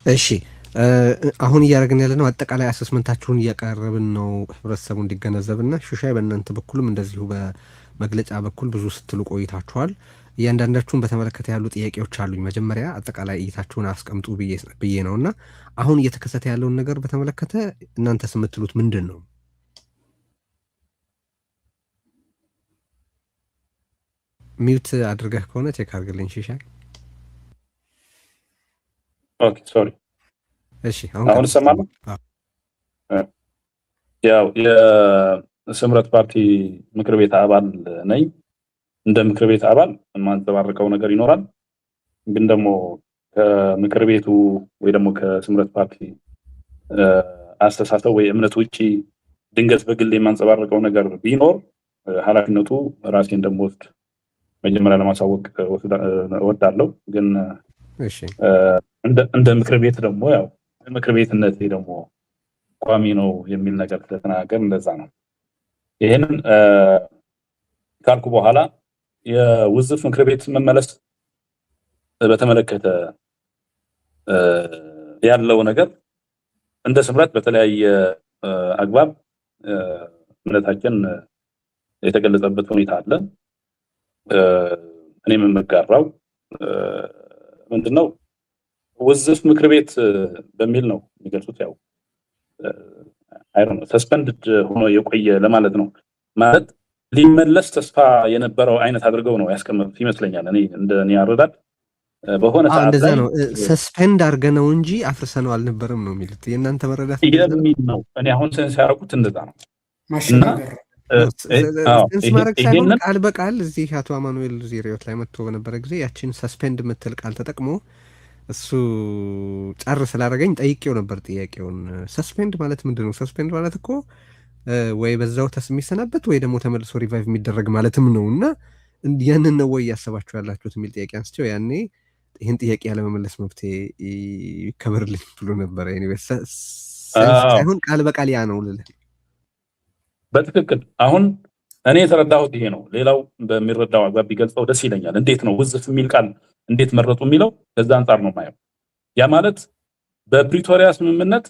እሺ አሁን እያደረግን ያለነው አጠቃላይ አሰስመንታችሁን እያቀረብን ነው ህብረተሰቡ እንዲገነዘብና ሹሻይ በእናንተ በኩልም እንደዚሁ በመግለጫ በኩል ብዙ ስትሉ ቆይታችኋል። እያንዳንዳችሁን በተመለከተ ያሉ ጥያቄዎች አሉኝ። መጀመሪያ አጠቃላይ እይታችሁን አስቀምጡ ብዬ ነው እና አሁን እየተከሰተ ያለውን ነገር በተመለከተ እናንተስ የምትሉት ምንድን ነው? ሚውት አድርገህ ከሆነ ቼክ አድርግልኝ ሹሻይ። ኦኬ ሶሪ። እሺ አሁን ሰማለሁ። ያው የስምረት ፓርቲ ምክር ቤት አባል ነኝ። እንደ ምክር ቤት አባል የማንጸባርቀው ነገር ይኖራል። ግን ደግሞ ከምክር ቤቱ ወይ ደግሞ ከስምረት ፓርቲ አስተሳሰብ ወይ እምነት ውጪ ድንገት በግል የማንጸባርቀው ነገር ቢኖር ኃላፊነቱ ራሴ እንደምወስድ መጀመሪያ ለማሳወቅ እወዳለሁ። ግን እንደ ምክር ቤት ደግሞ ያው ምክር ቤትነት ደግሞ ቋሚ ነው የሚል ነገር ስለተናገር እንደዛ ነው። ይሄንን ካልኩ በኋላ የውዝፍ ምክር ቤት መመለስ በተመለከተ ያለው ነገር እንደ ስምረት በተለያየ አግባብ እምነታችን የተገለጸበት ሁኔታ አለ። እኔም የምጋራው ምንድነው ውዝፍ ምክር ቤት በሚል ነው የሚገልጹት። ያው ሰስፐንድድ ሆኖ የቆየ ለማለት ነው። ማለት ሊመለስ ተስፋ የነበረው አይነት አድርገው ነው ያስቀመጡት ይመስለኛል። እኔ አረዳድ በሆነ ሰዓት እንደዛ ነው። ሰስፔንድ አድርገነው እንጂ አፍርሰነው አልነበረም ነው የሚሉት። የእናንተ መረዳት የሚል ነው። እኔ አሁን ሴንስ ያደረኩት እንደዛ ነው። ማሸጋገር ሴንስ ማድረግ ሳይሆን ቃል በቃል እዚህ አቶ አማኑኤል ዜሪዮት ላይ መጥቶ በነበረ ጊዜ ያችን ሰስፔንድ የምትል ቃል ተጠቅሞ እሱ ጫር ስላደረገኝ ጠይቄው ነበር ጥያቄውን። ሰስፔንድ ማለት ምንድን ነው? ሰስፔንድ ማለት እኮ ወይ በዛው የሚሰናበት ወይ ደግሞ ተመልሶ ሪቫይቭ የሚደረግ ማለትም ነው። እና ያንን ነው ወይ እያሰባችሁ ያላችሁት የሚል ጥያቄ አንስቸው ያኔ ይህን ጥያቄ ያለመመለስ መብቴ ይከበርልኝ ብሎ ነበረ። ሳይሆን ቃል በቃል ያ ነው ልልህ። በትክክል አሁን እኔ የተረዳሁት ይሄ ነው። ሌላው በሚረዳው አግባብ ቢገልጸው ደስ ይለኛል። እንዴት ነው ውዝፍ የሚል ቃል እንዴት መረጡ የሚለው ከዛ አንጻር ነው ማየው። ያ ማለት በፕሪቶሪያ ስምምነት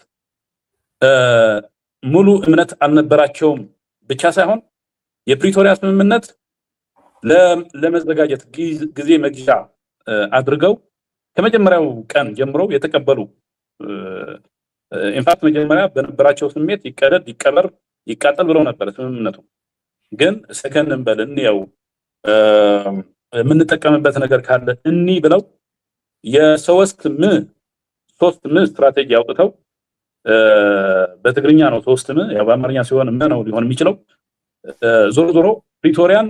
ሙሉ እምነት አልነበራቸውም ብቻ ሳይሆን የፕሪቶሪያ ስምምነት ለመዘጋጀት ጊዜ መግዣ አድርገው ከመጀመሪያው ቀን ጀምሮ የተቀበሉ ኢንፋክት መጀመሪያ በነበራቸው ስሜት ይቀደድ ይቀበር ይቃጠል ብለው ነበር ስምምነቱ። ግን ሰከን እንበልን ያው የምንጠቀምበት ነገር ካለ ብለው የሶስት ም ስትራቴጂ አውጥተው በትግርኛ ነው ሶስት ም ያው በአማርኛ ሲሆን ነው ሊሆን የሚችለው። ዞሮ ፕሪቶሪያን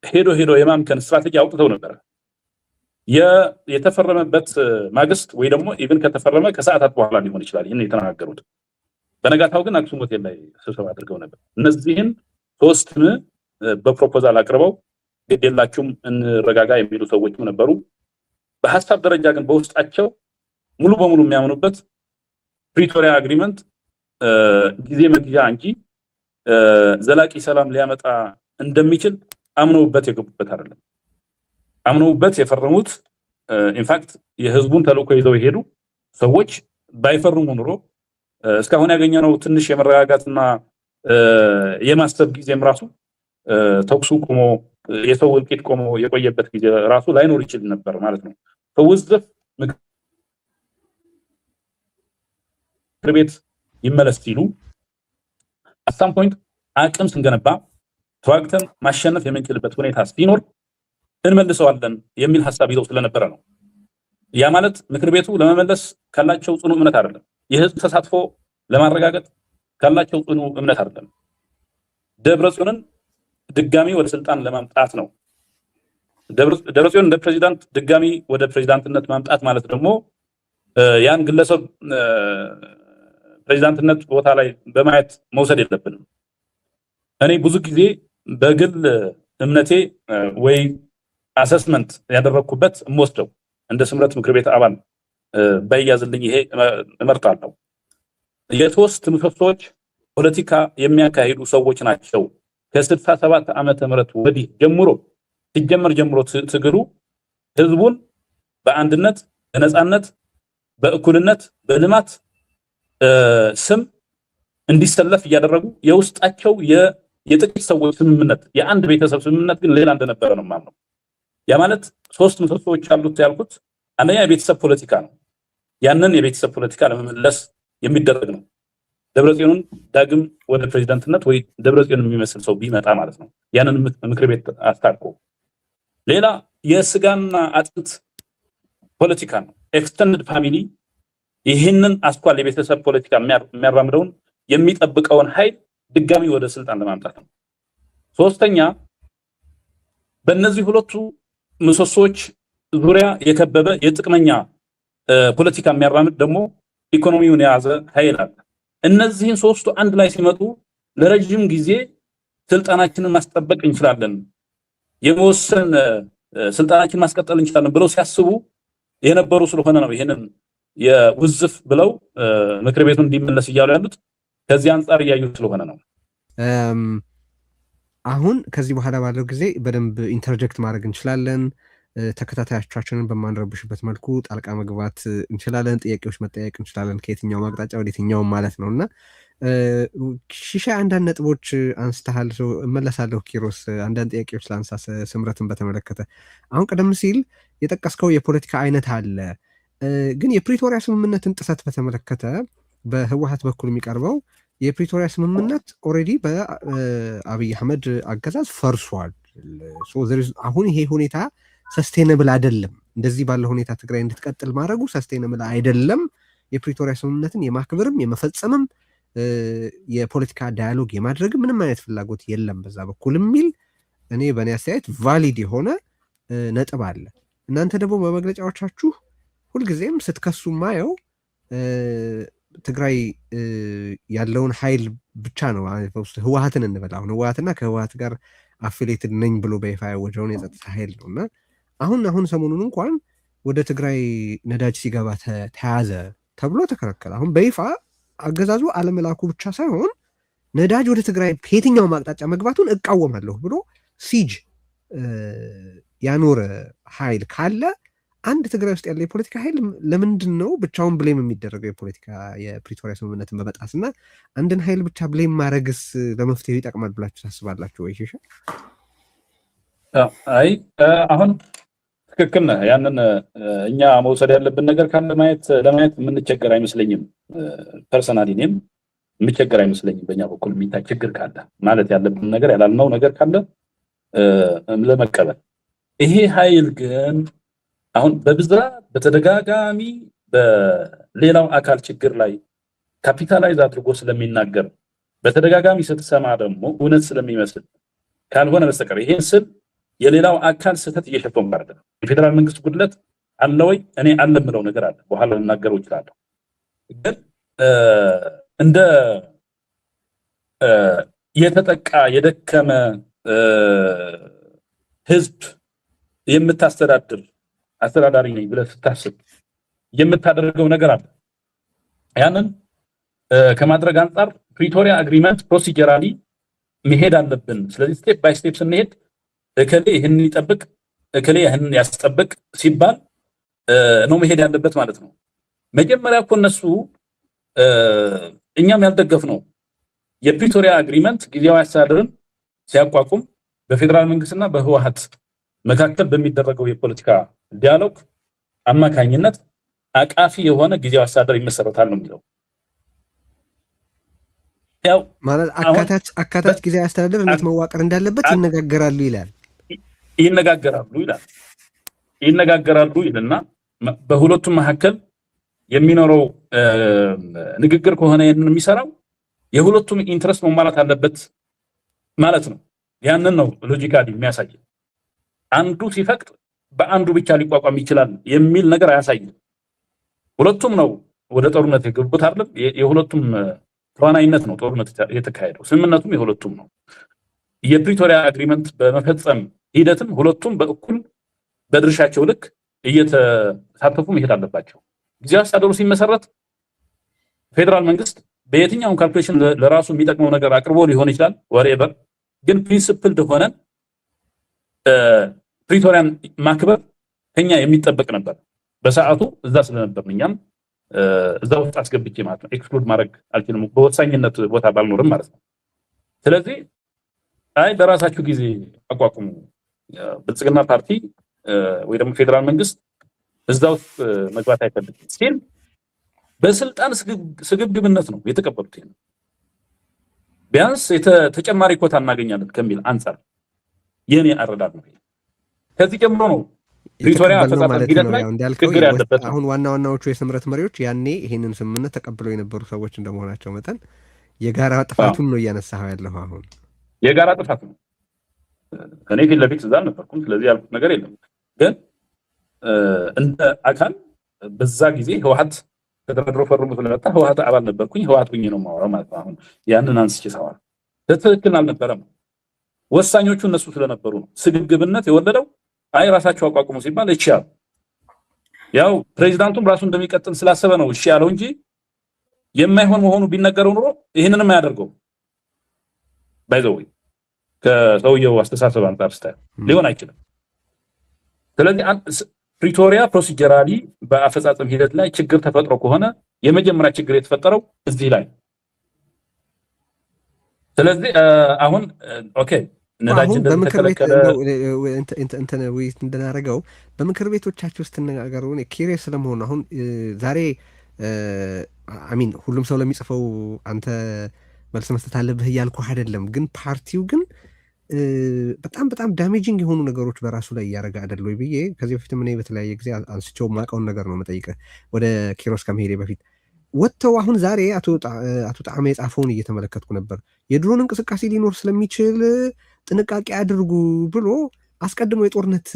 ሄዶ የማምከን ስትራቴጂ አውጥተው ነበር። የተፈረመበት ማግስት ወይ ደግሞ ኢቭን ከተፈረመ ከሰዓታት በኋላ ሊሆን ይችላል ይሄን የተናገሩት። በነጋታው ግን አክሱም ሆቴል ላይ ስብሰባ አድርገው ነበር። እነዚህን ሶስት ም በፕሮፖዛል አቅርበው ግድ የላችሁም እንረጋጋ የሚሉ ሰዎችም ነበሩ። በሐሳብ ደረጃ ግን በውስጣቸው ሙሉ በሙሉ የሚያምኑበት ፕሪቶሪያ አግሪመንት ጊዜ መግዣ እንጂ ዘላቂ ሰላም ሊያመጣ እንደሚችል አምነውበት የገቡበት አይደለም። አምነውበት የፈረሙት ኢንፋክት የህዝቡን ተልእኮ ይዘው የሄዱ ሰዎች ባይፈርሙ ኑሮ እስካሁን ያገኘነው ትንሽ የመረጋጋትና የማሰብ ጊዜም ራሱ ተኩሱ ቆሞ የሰው እልቂት ቆሞ የቆየበት ጊዜ ራሱ ላይኖር ይችል ነበር ማለት ነው። ውዝፍ ምክር ቤት ይመለስ ሲሉ አሳም ፖይንት አቅም ስንገነባ ተዋግተን ማሸነፍ የምንችልበት ሁኔታ ሲኖር እንመልሰዋለን የሚል ሐሳብ ይዘው ስለነበረ ነው። ያ ማለት ምክር ቤቱ ለመመለስ ካላቸው ጽኑ እምነት አይደለም። የህዝብ ተሳትፎ ለማረጋገጥ ካላቸው ጽኑ እምነት አይደለም። ደብረጽዮንን ድጋሚ ወደ ስልጣን ለማምጣት ነው። ደብረጽዮን እንደ ፕሬዚዳንት ድጋሚ ወደ ፕሬዚዳንትነት ማምጣት ማለት ደግሞ ያን ግለሰብ ፕሬዚዳንትነት ቦታ ላይ በማየት መውሰድ የለብንም። እኔ ብዙ ጊዜ በግል እምነቴ ወይ አሰስመንት ያደረኩበት የምወስደው እንደ ስምረት ምክር ቤት አባል ባይያዝልኝ ይሄ እመርጣለሁ። የሶስት ምሰሶዎች ፖለቲካ የሚያካሂዱ ሰዎች ናቸው። ከ67 ዓመተ ምህረት ወዲህ ጀምሮ ሲጀመር ጀምሮ ትግሉ ህዝቡን በአንድነት በነፃነት በእኩልነት በልማት ስም እንዲሰለፍ እያደረጉ የውስጣቸው የጥቂት ሰዎች ስምምነት የአንድ ቤተሰብ ስምምነት ግን ሌላ እንደነበረ ነው የማምነው። ያ ማለት ሶስት ምሰሶዎች አሉት ያልኩት አንደኛ የቤተሰብ ፖለቲካ ነው። ያንን የቤተሰብ ፖለቲካ ለመመለስ የሚደረግ ነው። ደብረጽዮንን ዳግም ወደ ፕሬዝዳንትነት ወይ ደብረጽዮን የሚመስል ሰው ቢመጣ ማለት ነው ያንን ምክር ቤት አስታርቆ። ሌላ የስጋና አጥንት ፖለቲካ ነው። ኤክስተንድድ ፋሚሊ ይህንን አስኳል የቤተሰብ ፖለቲካ የሚያራምደውን የሚጠብቀውን ኃይል ድጋሚ ወደ ስልጣን ለማምጣት ነው። ሶስተኛ በእነዚህ ሁለቱ ምሰሶች ዙሪያ የከበበ የጥቅመኛ ፖለቲካ የሚያራምድ ደግሞ ኢኮኖሚውን የያዘ ኃይል አለ። እነዚህን ሶስቱ አንድ ላይ ሲመጡ ለረጅም ጊዜ ስልጣናችንን ማስጠበቅ እንችላለን፣ የመወሰን ስልጣናችንን ማስቀጠል እንችላለን ብለው ሲያስቡ የነበሩ ስለሆነ ነው ይሄንን የውዝፍ ብለው ምክር ቤቱን እንዲመለስ እያሉ ያሉት ከዚህ አንጻር እያዩ ስለሆነ ነው። አሁን ከዚህ በኋላ ባለው ጊዜ በደንብ ኢንተርጀክት ማድረግ እንችላለን። ተከታታዮቻችንን በማንረብሽበት መልኩ ጣልቃ መግባት እንችላለን። ጥያቄዎች መጠየቅ እንችላለን፣ ከየትኛው አቅጣጫ ወደ የትኛው ማለት ነው። እና ሺሻ አንዳንድ ነጥቦች አንስተሃል፣ እመለሳለሁ። ኪሮስ አንዳንድ ጥያቄዎች ላንሳ ስምረትን በተመለከተ። አሁን ቀደም ሲል የጠቀስከው የፖለቲካ አይነት አለ፣ ግን የፕሪቶሪያ ስምምነትን ጥሰት በተመለከተ በህወሓት በኩል የሚቀርበው የፕሪቶሪያ ስምምነት ኦልሬዲ በአብይ አህመድ አገዛዝ ፈርሷል። አሁን ይሄ ሁኔታ ሰስቴነብል አይደለም። እንደዚህ ባለ ሁኔታ ትግራይ እንድትቀጥል ማድረጉ ሰስቴነብል አይደለም። የፕሪቶሪያ ስምምነትን የማክበርም የመፈጸምም የፖለቲካ ዳያሎግ የማድረግ ምንም አይነት ፍላጎት የለም በዛ በኩል የሚል እኔ በእኔ አስተያየት ቫሊድ የሆነ ነጥብ አለ። እናንተ ደግሞ በመግለጫዎቻችሁ ሁልጊዜም ስትከሱ ማየው ትግራይ ያለውን ኃይል ብቻ ነው። ህወሓትን እንበል አሁን ህወሓትና ከህወሓት ጋር አፊሌትድ ነኝ ብሎ በይፋ ያወጀውን የጸጥታ ኃይል ነው እና አሁን ሰሞኑን እንኳን ወደ ትግራይ ነዳጅ ሲገባ ተያዘ ተብሎ ተከለከለ። አሁን በይፋ አገዛዙ አለመላኩ ብቻ ሳይሆን ነዳጅ ወደ ትግራይ ከየትኛውም አቅጣጫ መግባቱን እቃወማለሁ ብሎ ሲጅ ያኖረ ኃይል ካለ አንድ ትግራይ ውስጥ ያለ የፖለቲካ ኃይል ለምንድን ነው ብቻውን ብሌም የሚደረገው? የፕሪቶሪያ ስምምነትን በመጣስ እና አንድን ኃይል ብቻ ብሌም ማድረግስ ለመፍትሄው ይጠቅማል ብላችሁ ታስባላችሁ ወይ? ሺሻ አይ አሁን ትክክል ነህ። ያንን እኛ መውሰድ ያለብን ነገር ካለ ለማየት የምንቸገር አይመስለኝም። ፐርሰናሊ እኔም የምቸገር አይመስለኝም። በእኛ በኩል የሚታይ ችግር ካለ ማለት ያለብን ነገር ያላልነው ነገር ካለ ለመቀበል። ይሄ ኃይል ግን አሁን በብዛት በተደጋጋሚ በሌላው አካል ችግር ላይ ካፒታላይዝ አድርጎ ስለሚናገር በተደጋጋሚ ስትሰማ ደግሞ እውነት ስለሚመስል ካልሆነ በስተቀር ይሄን ስል የሌላው አካል ስህተት እየሸፈንኩ አይደለም። የፌዴራል መንግስት ጉድለት አለ ወይ? እኔ አለ የምለው ነገር አለ፣ በኋላ ልናገረው እችላለሁ። ግን እንደ የተጠቃ የደከመ ህዝብ የምታስተዳድር አስተዳዳሪ ነኝ ብለህ ስታስብ የምታደርገው ነገር አለ። ያንን ከማድረግ አንጻር ፕሪቶሪያ አግሪመንት ፕሮሲጀራሊ መሄድ አለብን። ስለዚህ ስቴፕ ባይ ስቴፕ ስንሄድ እከሌ ይህንን ይጠብቅ እከሌ ይህንን ያስጠብቅ ሲባል ነው መሄድ ያለበት ማለት ነው። መጀመሪያ እኮ እነሱ እኛም ያልደገፍነው የፕሪቶሪያ አግሪመንት ጊዜያዊ አስተዳደርን ሲያቋቁም በፌዴራል መንግስትና በህወሓት መካከል በሚደረገው የፖለቲካ ዲያሎግ አማካኝነት አቃፊ የሆነ ጊዜያዊ አስተዳደር ይመሰረታል ነው የሚለው። ያው ማለት አካታች ጊዜያዊ አስተዳደር እንዴት መዋቀር እንዳለበት ይነጋገራሉ ይልና በሁለቱም መካከል የሚኖረው ንግግር ከሆነ ይሄንን የሚሰራው የሁለቱም ኢንትረስት መሟላት አለበት ማለት ነው። ያንን ነው ሎጂካሊ የሚያሳይ። አንዱ ሲፈቅድ በአንዱ ብቻ ሊቋቋም ይችላል የሚል ነገር አያሳይም። ሁለቱም ነው ወደ ጦርነት የገቡት አይደለም። የሁለቱም ተዋናይነት ነው ጦርነት የተካሄደው። ስምምነቱም የሁለቱም ነው። የፕሪቶሪያ አግሪመንት በመፈጸም ሂደትም ሁለቱም በእኩል በድርሻቸው ልክ እየተሳተፉ መሄድ አለባቸው። ጊዜያዊ አስተዳደሩ ሲመሰረት ፌዴራል መንግስት በየትኛውም ካልኩሌሽን ለራሱ የሚጠቅመው ነገር አቅርቦ ሊሆን ይችላል ወሬቨር፣ ግን ፕሪንሲፕል ሆነን ፕሪቶሪያን ማክበር ከኛ የሚጠበቅ ነበር። በሰዓቱ እዛ ስለነበርን እኛም እዛ ውስጥ አስገብቼ ማለት ነው ኤክስክሉድ ማድረግ አልችልም በወሳኝነት ቦታ ባልኖርም ማለት ነው። ስለዚህ አይ በራሳችሁ ጊዜ አቋቁሙ ብልጽግና ፓርቲ ወይ ደግሞ ፌደራል መንግስት እዛ ውስጥ መግባት አይፈልግም ሲል በስልጣን ስግብግብነት ነው የተቀበሉት። ቢያንስ ተጨማሪ ኮታ እናገኛለን ከሚል አንፃር የኔ አረዳድ ነው። ከዚህ ጀምሮ ነው ፕሪቶሪያ አፈጻጸም ሂደት ላይ ችግር ያለበት። አሁን ዋናዎቹ የስምረት መሪዎች ያኔ ይሄንን ስምምነት ተቀብለው የነበሩ ሰዎች እንደመሆናቸው መጠን የጋራ ጥፋቱን ነው እያነሳኸው ያለው። አሁን የጋራ ጥፋት ነው። እኔ ፊት ለፊት እዛ አልነበርኩም፣ ስለዚህ ያልኩት ነገር የለም። ግን እንደ አካል በዛ ጊዜ ህወሓት ተደረድሮ ፈርሞ ስለመጣ ህወሓት አባል ነበርኩኝ፣ ህወሓት ብዬ ነው የማወራው ማለት ነው። አሁን ያንን አንስቼ ሳወራ ትክክል አልነበረም። ወሳኞቹ እነሱ ስለነበሩ ነው። ስግብግብነት የወለደው አይ ራሳቸው አቋቁሙ ሲባል እሺ ያለው ያው ፕሬዚዳንቱም ራሱ እንደሚቀጥል ስላሰበ ነው እሺ ያለው እንጂ የማይሆን መሆኑ ቢነገረው ኑሮ ይሄንንም አያደርገው። ባይዘው ከሰውየው አስተሳሰብ አንፃር ስታየው ሊሆን አይችልም። ስለዚህ ፕሪቶሪያ ፕሮሲጀራሊ በአፈጻጸም ሂደት ላይ ችግር ተፈጥሮ ከሆነ የመጀመሪያ ችግር የተፈጠረው እዚህ ላይ። ስለዚህ አሁን ኦኬ ነዳጅ እንደተከለከለ እንትን ውይይት እንደናደረገው በምክር ቤቶቻችሁ ውስጥ ተነጋገሩ። ኪሪየስ ስለመሆኑ አሁን ዛሬ አሚን ሁሉም ሰው ለሚጽፈው አንተ መልስ መስጠት አለብህ እያልኩ አይደለም። ግን ፓርቲው ግን በጣም ዳሜጂንግ የሆኑ ነገሮች በራሱ ላይ እያደረገ አይደል ወይ ብዬ ከዚህ በፊትም እኔ በተለያየ ጊዜ አንስቼው ማውቀውን ነገር ነው መጠይቀህ ወደ ኪሮስ ከመሄዴ በፊት ወጥተው አሁን ዛሬ አቶ ጣዕመ የጻፈውን እየተመለከትኩ ነበር። የድሮን እንቅስቃሴ ሊኖር ስለሚችል ጥንቃቄ አድርጉ ብሎ አስቀድሞ የጦርነት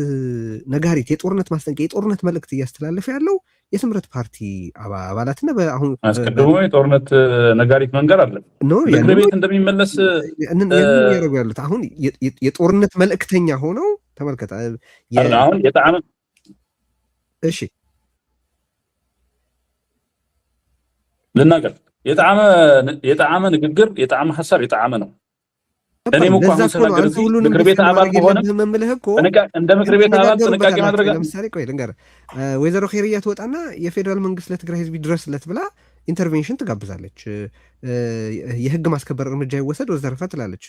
ነጋሪት፣ የጦርነት ማስጠንቀቂያ፣ የጦርነት መልእክት እያስተላለፈ ያለው የስምረት ፓርቲ አባላትና በአሁን አስቀድሞ የጦርነት ነጋሪት መንገር አለ ምክር ቤት እንደሚመለስ ያደረጉ ያሉት አሁን የጦርነት መልእክተኛ ሆነው ተመልከተ። አሁን የጣዕመ እሺ ልናገር የጣዕመ ንግግር የጣዕመ ሀሳብ የጣዕመ ነው። እኔም እኮ አሁን ስናገር ምክር ቤት አባል ከሆነ እንደ ምክር ቤት አባል ጥንቃቄ ማድረግ ለምሳሌ ቆይ ልንገርህ፣ ወይዘሮ ኸይርያ ትወጣና የፌዴራል መንግስት ለትግራይ ህዝብ ይድረስለት ብላ ኢንተርቬንሽን ትጋብዛለች። የህግ ማስከበር እርምጃ ይወሰድ ወዘተረፈ ትላለች።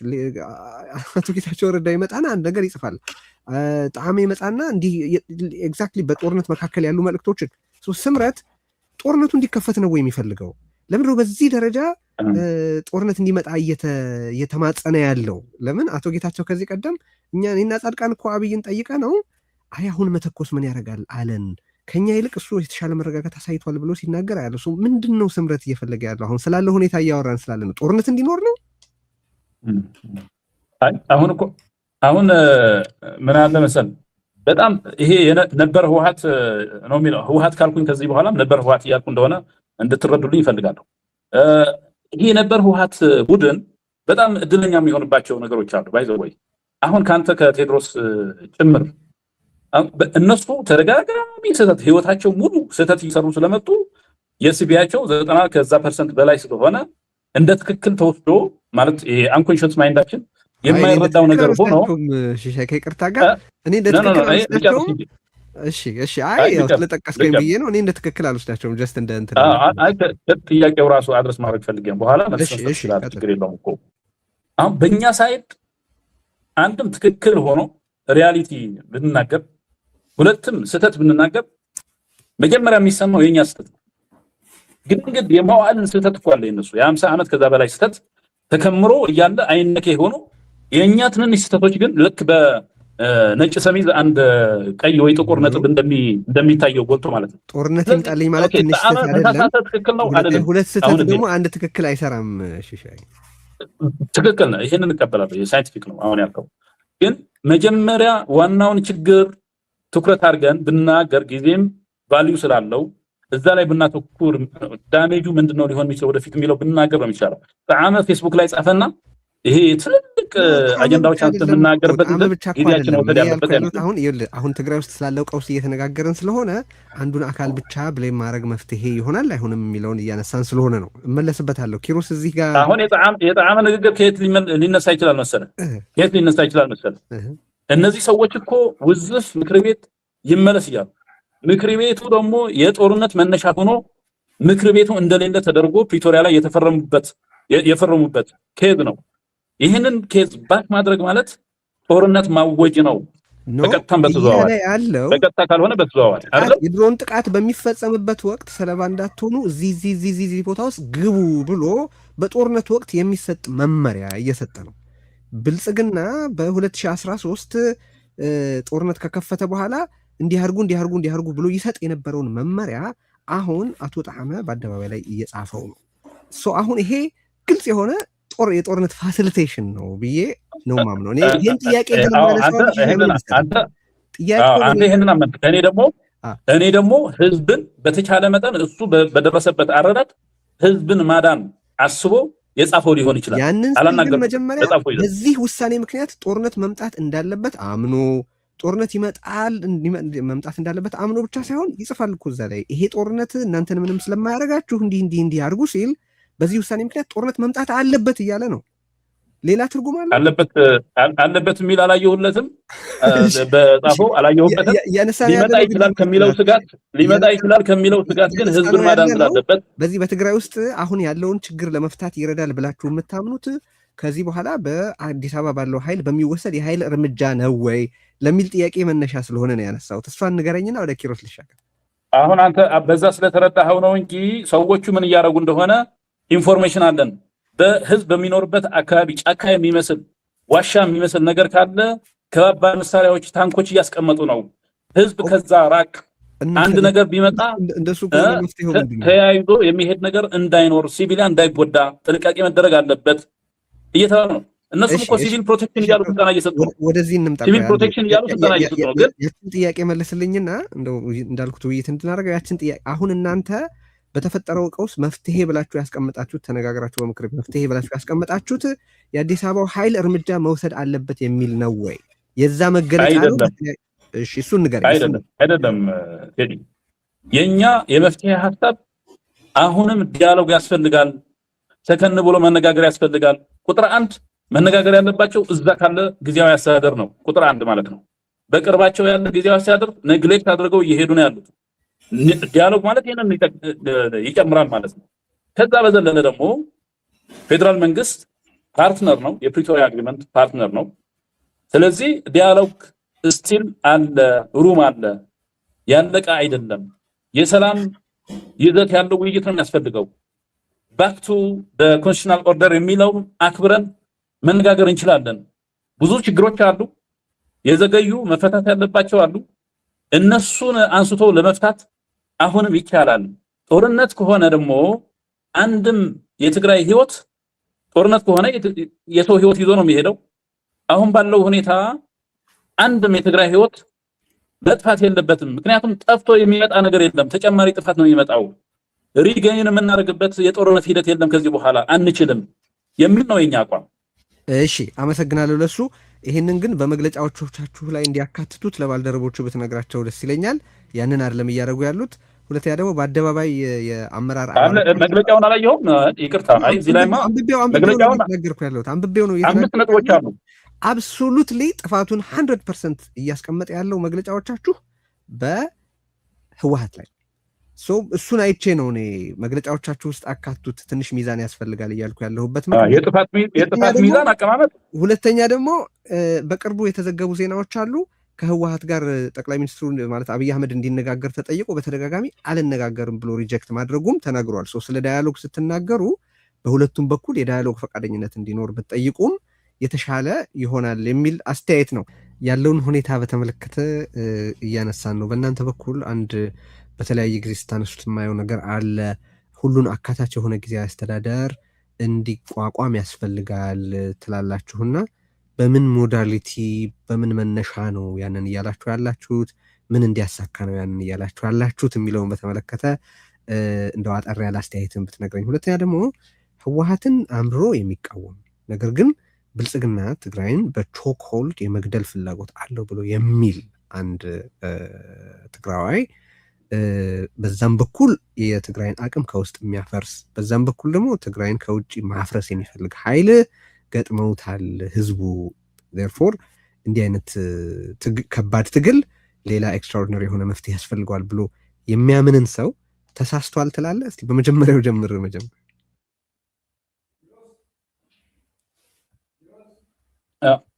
አቶ ጌታቸው ረዳ ይመጣና አንድ ነገር ይጽፋል። ጣዕመ ይመጣና እንዲህ ኤግዛክትሊ በጦርነት መካከል ያሉ መልእክቶችን ስምረት ጦርነቱ እንዲከፈት ነው የሚፈልገው? ለምንድነው በዚህ ደረጃ ጦርነት እንዲመጣ እየተማጸነ ያለው? ለምን አቶ ጌታቸው ከዚህ ቀደም እኔና ጻድቃን እኮ አብይን ጠይቀ ነው አይ አሁን መተኮስ ምን ያደርጋል አለን፣ ከኛ ይልቅ እሱ የተሻለ መረጋጋት አሳይቷል ብሎ ሲናገር ያለው ሰው ምንድን ነው ስምረት እየፈለገ ያለው? አሁን ስላለ ሁኔታ እያወራን ስላለ ነው ጦርነት እንዲኖር ነው? አሁን ምን አለ መሰል በጣም ይሄ ነበር ህወሓት ነው የሚለው። ህወሓት ካልኩኝ ከዚህ በኋላም ነበር ህወሓት እያልኩ እንደሆነ እንድትረዱልኝ ይፈልጋለሁ። ይሄ ነበር ህወሓት ቡድን በጣም እድለኛ የሚሆንባቸው ነገሮች አሉ። ባይዘወይ አሁን ካንተ ከቴድሮስ ጭምር እነሱ ተደጋጋሚ ስህተት ህይወታቸው ሙሉ ስህተት እየሰሩ ስለመጡ የሲቢያቸው 90% በላይ ስለሆነ እንደ ትክክል ተወስዶ ማለት ይሄ አንኮንሽንስ ማይንዳችን የማይረዳው ነገር ሆኖ ከይቅርታ ጋር እኔ እንደ ትክክል አልወስዳቸውም። እሺ አይ ያው ስለጠቀስከኝ ብዬ ነው። እኔ እንደ ትክክል አልወስዳቸውም። ጀስት እንደ እንትን ጥያቄው ራሱ አድረስ ማድረግ ፈልጌም በኋላ ችግር የለውም እኮ አሁን በእኛ ሳይድ አንድም ትክክል ሆኖ ሪያሊቲ ብንናገር፣ ሁለትም ስህተት ብንናገር መጀመሪያ የሚሰማው የእኛ ስህተት ነው። ግን የመዋዕልን ስህተት እኮ አለ የነሱ የ50 ዓመት ከዛ በላይ ስህተት ተከምሮ እያለ አይነኬ ሆኖ የእኛ ትንንሽ ስህተቶች ግን ልክ በነጭ ሰሚዝ አንድ ቀይ ወይ ጥቁር ነጥብ እንደሚታየው ጎልቶ ማለት ነው። ጦርነት ይምጣልኝ ማለት ትንሽ ስህተት አይደለም። ትክክል ነው አይደለም። ሁለት ስህተት ደግሞ አንድ ትክክል አይሰራም። ትክክል ነው። ይሄንን እንቀበላለሁ። የሳይንቲፊክ ነው አሁን ያልከው። ግን መጀመሪያ ዋናውን ችግር ትኩረት አድርገን ብናገር ጊዜም ቫልዩ ስላለው እዛ ላይ ብናተኩር ዳሜጁ ምንድነው ሊሆን የሚችለው ወደፊት የሚለው ብናገር ነው የሚቻለው። ጣዕመ ፌስቡክ ላይ ጻፈና ይሄ ትልልቅ አጀንዳዎች አንተ የምናገርበት ጊዜያችን ወተድ ያለበት አሁን ትግራይ ውስጥ ስላለው ቀውስ እየተነጋገርን ስለሆነ አንዱን አካል ብቻ ብሌም ማድረግ መፍትሄ ይሆናል አይሆንም የሚለውን እያነሳን ስለሆነ ነው። እመለስበታለሁ። ኪሮስ እዚህ ጋር አሁን የጣዕመ ንግግር ከየት ሊነሳ ይችላል መሰለህ? ከየት ሊነሳ ይችላል መሰለህ? እነዚህ ሰዎች እኮ ውዝፍ ምክር ቤት ይመለስ እያሉ ምክር ቤቱ ደግሞ የጦርነት መነሻ ሆኖ ምክር ቤቱ እንደሌለ ተደርጎ ፕሪቶሪያ ላይ የፈረሙበት ኬዝ ነው። ይህንን ኬዝ ባክ ማድረግ ማለት ጦርነት ማወጅ ነው። በቀጥታም በተዘዋዋሪ ያለው በቀጥታ ካልሆነ በተዘዋዋሪ አይደለም። የድሮን ጥቃት በሚፈጸምበት ወቅት ሰለባ እንዳትሆኑ እዚህ ቦታ ውስጥ ግቡ ብሎ በጦርነት ወቅት የሚሰጥ መመሪያ እየሰጠ ነው። ብልጽግና በ2013 ጦርነት ከከፈተ በኋላ እንዲያርጉ ብሎ ይሰጥ የነበረውን መመሪያ አሁን አቶ ጣዕመ በአደባባይ ላይ እየጻፈው ነው። አሁን ይሄ ግልጽ የሆነ የጦርነት ፋሲሊቴሽን ነው ብዬ ነው ማምነው። ይህን ጥያቄ እኔ ደግሞ ህዝብን በተቻለ መጠን እሱ በደረሰበት አረዳድ ህዝብን ማዳን አስቦ የጻፈው ሊሆን ይችላል። ያንን መጀመሪያ በዚህ ውሳኔ ምክንያት ጦርነት መምጣት እንዳለበት አምኖ ጦርነት መምጣት እንዳለበት አምኖ ብቻ ሳይሆን ይጽፋል እኮ እዛ ላይ ይሄ ጦርነት እናንተን ምንም ስለማያደርጋችሁ እንዲህ አድርጉ ሲል በዚህ ውሳኔ ምክንያት ጦርነት መምጣት አለበት እያለ ነው። ሌላ ትርጉም አለበት የሚል አላየሁለትም። በጻፈው አላየሁበትም። ሊመጣ ይችላል ከሚለው ስጋት ግን ህዝብን ማዳን ስላለበት በዚህ በትግራይ ውስጥ አሁን ያለውን ችግር ለመፍታት ይረዳል ብላችሁ የምታምኑት ከዚህ በኋላ በአዲስ አበባ ባለው ኃይል በሚወሰድ የኃይል እርምጃ ነው ወይ ለሚል ጥያቄ መነሻ ስለሆነ ነው ያነሳሁት። እሷን ንገረኝና ወደ ኪሮስ ልሻገር። አሁን አንተ በዛ ስለተረዳኸው ነው እንጂ ሰዎቹ ምን እያደረጉ እንደሆነ ኢንፎርሜሽን አለን። በህዝብ በሚኖርበት አካባቢ ጫካ የሚመስል ዋሻ የሚመስል ነገር ካለ ከባባድ መሳሪያዎች፣ ታንኮች እያስቀመጡ ነው። ህዝብ ከዛ ራቅ። አንድ ነገር ቢመጣ ተያይዞ የሚሄድ ነገር እንዳይኖር፣ ሲቪሊያን እንዳይጎዳ ጥንቃቄ መደረግ አለበት እየተባለ ነው። እነሱም እኮ ሲቪል ፕሮቴክሽን እያሉ ስልጠና እየሰጡ ነው። ወደዚህ እንምጣ። ሲቪል ፕሮቴክሽን እያሉ ስልጠና እየሰጡ ነው። ግን ያችን ጥያቄ መልስልኝና እንደው እንዳልኩት ውይይት እንድናደርገው ያችን ጥያቄ አሁን እናንተ በተፈጠረው ቀውስ መፍትሄ ብላችሁ ያስቀመጣችሁት ተነጋግራችሁ በምክር ቤት መፍትሄ ብላችሁ ያስቀመጣችሁት የአዲስ አበባው ኃይል እርምጃ መውሰድ አለበት የሚል ነው ወይ? የዛ መገለጫ ነው? እሺ እሱን ንገረኝ። አይደለም ቴዲ፣ የኛ የመፍትሄ ሐሳብ አሁንም ዲያሎግ ያስፈልጋል። ሰከን ብሎ መነጋገር ያስፈልጋል። ቁጥር 1 መነጋገር ያለባቸው እዛ ካለ ጊዜያዊ አስተዳደር ነው። ቁጥር 1 ማለት ነው። በቅርባቸው ያለ ጊዜያዊ አስተዳደር ነግሌክት አድርገው እየሄዱ ነው ያሉት። ዲያሎግ ማለት ይሄንን ይጨምራል ማለት ነው። ከዛ በዘለለ ደግሞ ፌደራል መንግስት ፓርትነር ነው፣ የፕሪቶሪያ አግሪመንት ፓርትነር ነው። ስለዚህ ዲያሎግ ስቲል አለ፣ ሩም አለ፣ ያለቀ አይደለም። የሰላም ይዘት ያለው ውይይት ነው የሚያስፈልገው። ባክ ቱ ኮንስቲቱሽናል ኦርደር የሚለው አክብረን መነጋገር እንችላለን። ብዙ ችግሮች አሉ፣ የዘገዩ መፈታት ያለባቸው አሉ። እነሱን አንስቶ ለመፍታት አሁንም ይቻላል። ጦርነት ከሆነ ደግሞ አንድም የትግራይ ህይወት ጦርነት ከሆነ የሰው ህይወት ይዞ ነው የሚሄደው። አሁን ባለው ሁኔታ አንድም የትግራይ ህይወት መጥፋት የለበትም። ምክንያቱም ጠፍቶ የሚመጣ ነገር የለም፣ ተጨማሪ ጥፋት ነው የሚመጣው። ሪገይን የምናደርግበት የጦርነት ሂደት የለም ከዚህ በኋላ አንችልም የሚል ነው የኛ አቋም። እሺ አመሰግናለሁ ለሱ። ይህንን ግን በመግለጫዎቻችሁ ላይ እንዲያካትቱት ለባልደረቦቹ ብትነግራቸው ደስ ይለኛል። ያንን አይደለም እያደረጉ ያሉት። ሁለተኛ ደግሞ በአደባባይ የአመራር መግለጫውን አላየሁም፣ ይቅርታ። አይ እዚህ ላይማ መግለጫውን ነገርኩ ያለሁት አንብቤው ነው። 5 ነጥቦች አሉ። አብሶሉትሊ ጥፋቱን 100% እያስቀመጠ ያለው መግለጫዎቻችሁ በህወሓት ላይ እሱን አይቼ ነው እኔ መግለጫዎቻችሁ ውስጥ አካቱት፣ ትንሽ ሚዛን ያስፈልጋል እያልኩ ያለሁበት የጥፋት ሚዛን አቀማመጥ። ሁለተኛ ደግሞ በቅርቡ የተዘገቡ ዜናዎች አሉ። ከህወሓት ጋር ጠቅላይ ሚኒስትሩ ማለት አብይ አህመድ እንዲነጋገር ተጠይቆ በተደጋጋሚ አልነጋገርም ብሎ ሪጀክት ማድረጉም ተናግሯል። ስለ ዳያሎግ ስትናገሩ በሁለቱም በኩል የዳያሎግ ፈቃደኝነት እንዲኖር ብትጠይቁም የተሻለ ይሆናል የሚል አስተያየት ነው። ያለውን ሁኔታ በተመለከተ እያነሳን ነው። በእናንተ በኩል አንድ በተለያየ ጊዜ ስታነሱት የማየው ነገር አለ። ሁሉን አካታች የሆነ ጊዜያዊ አስተዳደር እንዲቋቋም ያስፈልጋል ትላላችሁና በምን ሞዳሊቲ በምን መነሻ ነው ያንን እያላችሁ ያላችሁት? ምን እንዲያሳካ ነው ያንን እያላችሁ ያላችሁት የሚለውን በተመለከተ እንደው አጠር ያለ አስተያየትን ብትነግረኝ። ሁለተኛ ደግሞ ህወሓትን አምርሮ የሚቃወም ነገር ግን ብልጽግና ትግራይን በቾክ ሆልድ የመግደል ፍላጎት አለው ብሎ የሚል አንድ ትግራዋይ በዛም በኩል የትግራይን አቅም ከውስጥ የሚያፈርስ በዛም በኩል ደግሞ ትግራይን ከውጭ ማፍረስ የሚፈልግ ኃይል ገጥመውታል ህዝቡ። ዴርፎር እንዲህ አይነት ከባድ ትግል ሌላ ኤክስትራኦርዲነሪ የሆነ መፍትሄ ያስፈልገዋል ብሎ የሚያምንን ሰው ተሳስቷል ትላለህ? እስቲ በመጀመሪያው ጀምር። መጀመሪያ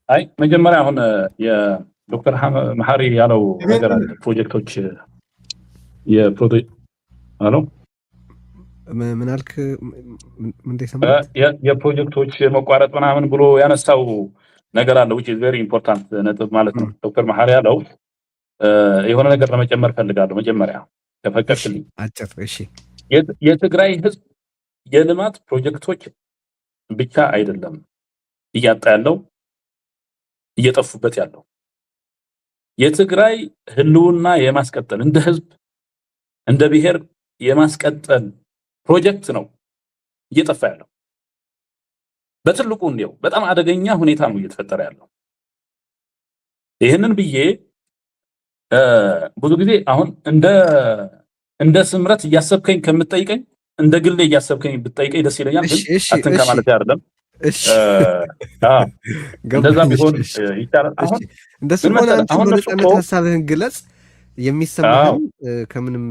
አይ መጀመሪያ አሁን የዶክተር መሐሪ ያለው ነገር አለ። ፕሮጀክቶች የፕሮጀክት አሎ ምን አልክ? ምን የፕሮጀክቶች መቋረጥ ምናምን ብሎ ያነሳው ነገር አለ which is very important ነጥብ ማለት ነው። ዶክተር መሐሪ ያለው የሆነ ነገር ለመጨመር ፈልጋለሁ። መጀመሪያ ተፈቀድልኝ። አጭር እሺ። የትግራይ ህዝብ የልማት ፕሮጀክቶች ብቻ አይደለም እያጣ ያለው እየጠፉበት ያለው የትግራይ ህልውና የማስቀጠል እንደ ህዝብ እንደ ብሔር የማስቀጠል ፕሮጀክት ነው እየጠፋ ያለው። በትልቁ እንዲያው በጣም አደገኛ ሁኔታ ነው እየተፈጠረ ያለው። ይሄንን ብዬ ብዙ ጊዜ አሁን እንደ ስምረት እያሰብከኝ ከምትጠይቀኝ እንደ ግሌ እያሰብከኝ ብትጠይቀኝ ደስ ይለኛል። ግን አትንካ ማለት አይደለም። እንደዛ ቢሆን ይቻላል። አሁን እንደሱ ሆነ አሁን ነፃነት ሐሳብህን ግለጽ። የሚሰማህን ከምንም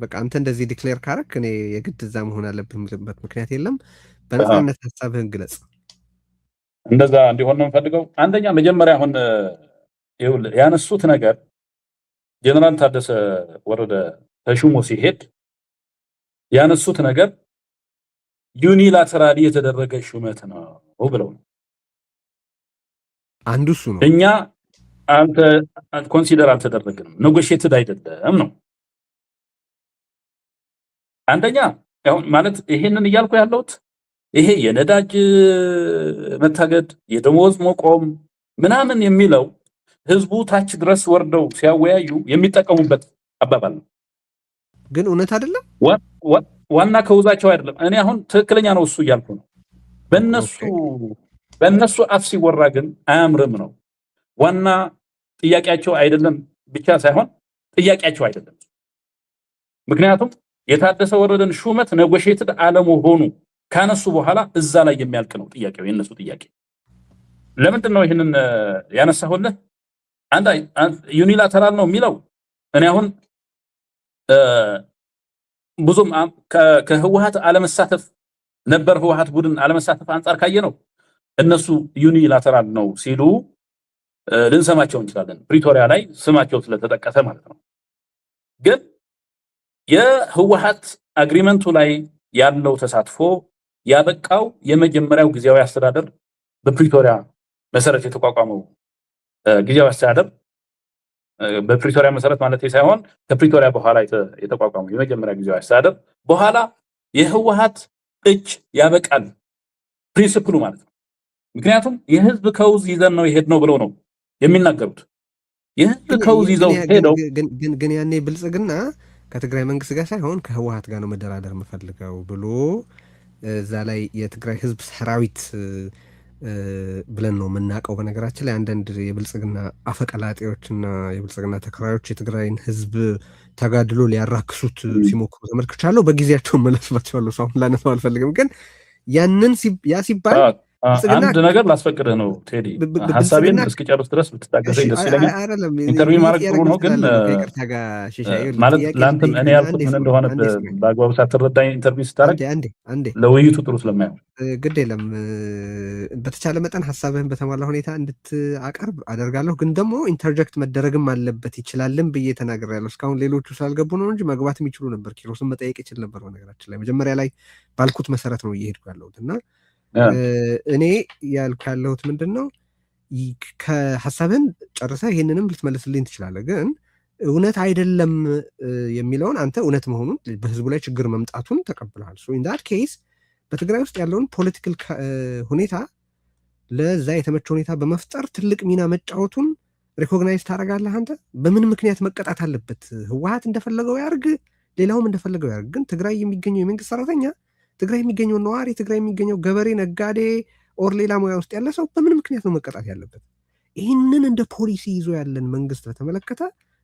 በቃ አንተ እንደዚህ ዲክሌር ካረክ እኔ የግድ እዛ መሆን አለብህ የምልበት ምክንያት የለም። በነፃነት ሐሳብህን ግለጽ። እንደዛ እንዲሆን ነው የምፈልገው። አንደኛ መጀመሪያ አሁን ይኸውልህ ያነሱት ነገር ጀነራል ታደሰ ወረደ ተሹሞ ሲሄድ ያነሱት ነገር ዩኒላተራሊ የተደረገ ሹመት ነው ብለው ነው። አንዱ እሱ ነው። እኛ አንተ ኮንሲደር አልተደረገንም፣ ኔጎሺየትድ አይደለም ነው። አንደኛ አሁን ማለት ይሄንን እያልኩ ያለሁት ይሄ የነዳጅ መታገድ የደሞዝ መቆም ምናምን የሚለው ህዝቡ ታች ድረስ ወርደው ሲያወያዩ የሚጠቀሙበት አባባል ነው። ግን እውነት አይደለም። ዋና ከውዛቸው አይደለም። እኔ አሁን ትክክለኛ ነው እሱ እያልኩ ነው። በእነሱ አፍ ሲወራ ግን አያምርም ነው። ዋና ጥያቄያቸው አይደለም ብቻ ሳይሆን ጥያቄያቸው አይደለም። ምክንያቱም የታደሰ ወረደን ሹመት ኔጎሺየትድ አለመሆኑ ካነሱ በኋላ እዛ ላይ የሚያልቅ ነው ጥያቄው፣ የነሱ ጥያቄ። ለምንድን ነው ይህንን ያነሳሁልህ? ዩኒላተራል ነው የሚለው እኔ አሁን ብዙም ከህወሓት አለመሳተፍ ነበር ህወሓት ቡድን አለመሳተፍ አንጻር ካየ ነው እነሱ ዩኒላተራል ነው ሲሉ ልንሰማቸው እንችላለን። ፕሪቶሪያ ላይ ስማቸው ስለተጠቀሰ ማለት ነው። ግን የህወሓት አግሪመንቱ ላይ ያለው ተሳትፎ ያበቃው የመጀመሪያው ጊዜያዊ አስተዳደር በፕሪቶሪያ መሰረት የተቋቋመው ጊዜያዊ አስተዳደር በፕሪቶሪያ መሰረት ማለት ሳይሆን ከፕሪቶሪያ በኋላ የተቋቋመው የመጀመሪያ ጊዜያዊ አስተዳደር በኋላ የህወሓት እጅ ያበቃል ፕሪንሲፕሉ ማለት ነው። ምክንያቱም የህዝብ ከውዝ ይዘን ነው ይሄድ ነው ብለው ነው የሚናገሩት። የህዝብ ከውዝ ይዘው ሄደው ግን ያኔ ብልጽግና ከትግራይ መንግስት ጋር ሳይሆን ከህወሓት ጋር ነው መደራደር የምፈልገው ብሎ እዛ ላይ የትግራይ ህዝብ ሰራዊት ብለን ነው የምናውቀው። በነገራችን ላይ አንዳንድ የብልጽግና አፈቀላጤዎችና የብልጽግና ተከራዮች የትግራይን ህዝብ ተጋድሎ ሊያራክሱት ሲሞክሩ ተመልክቻለሁ። በጊዜያቸው መለስባቸዋለሁ። ሰው አሁን ላነሳው አልፈልግም። ግን ያንን ያ ሲባል አንድ ነገር ላስፈቅድህ ነው ቴዲ፣ ሀሳቤን እስኪጨርስ ድረስ ብትታገሰኝ ደስ ይለኛል። ኢንተርቪው ማድረግ ጥሩ ነው፣ ግን ማለት ለአንተም እኔ ያልኩት ምን እንደሆነ በአግባቡ ሳትረዳኝ ኢንተርቪው ስታደርግ ለውይይቱ ጥሩ ስለማይሆን ግድ የለም። በተቻለ መጠን ሀሳብህን በተሟላ ሁኔታ እንድታቀርብ አደርጋለሁ። ግን ደግሞ ኢንተርጀክት መደረግም አለበት ይችላልም ብዬ ተናግሬያለሁ። እስካሁን ሌሎቹ ስላልገቡ ነው እንጂ መግባት የሚችሉ ነበር። ኪሮስን መጠየቅ ይችል ነበር። በነገራችን ላይ መጀመሪያ ላይ ባልኩት መሰረት ነው እየሄድኩ ያለሁት እና እኔ ያልኩ ያለሁት ምንድን ነው፣ ከሀሳብህን ጨርሰህ ይሄንንም ልትመልስልኝ ትችላለህ። ግን እውነት አይደለም የሚለውን አንተ እውነት መሆኑን በህዝቡ ላይ ችግር መምጣቱን ተቀብለሃል። ሶ ኢን ዳት ኬስ በትግራይ ውስጥ ያለውን ፖለቲካል ሁኔታ ለዛ የተመቸ ሁኔታ በመፍጠር ትልቅ ሚና መጫወቱን ሪኮግናይዝ ታደርጋለህ። አንተ በምን ምክንያት መቀጣት አለበት? ህወሓት እንደፈለገው ያርግ፣ ሌላውም እንደፈለገው ያርግ። ግን ትግራይ የሚገኘው የመንግስት ሰራተኛ፣ ትግራይ የሚገኘው ነዋሪ፣ ትግራይ የሚገኘው ገበሬ፣ ነጋዴ ኦር ሌላ ሙያ ውስጥ ያለ ሰው በምን ምክንያት ነው መቀጣት ያለበት? ይህንን እንደ ፖሊሲ ይዞ ያለን መንግስት በተመለከተ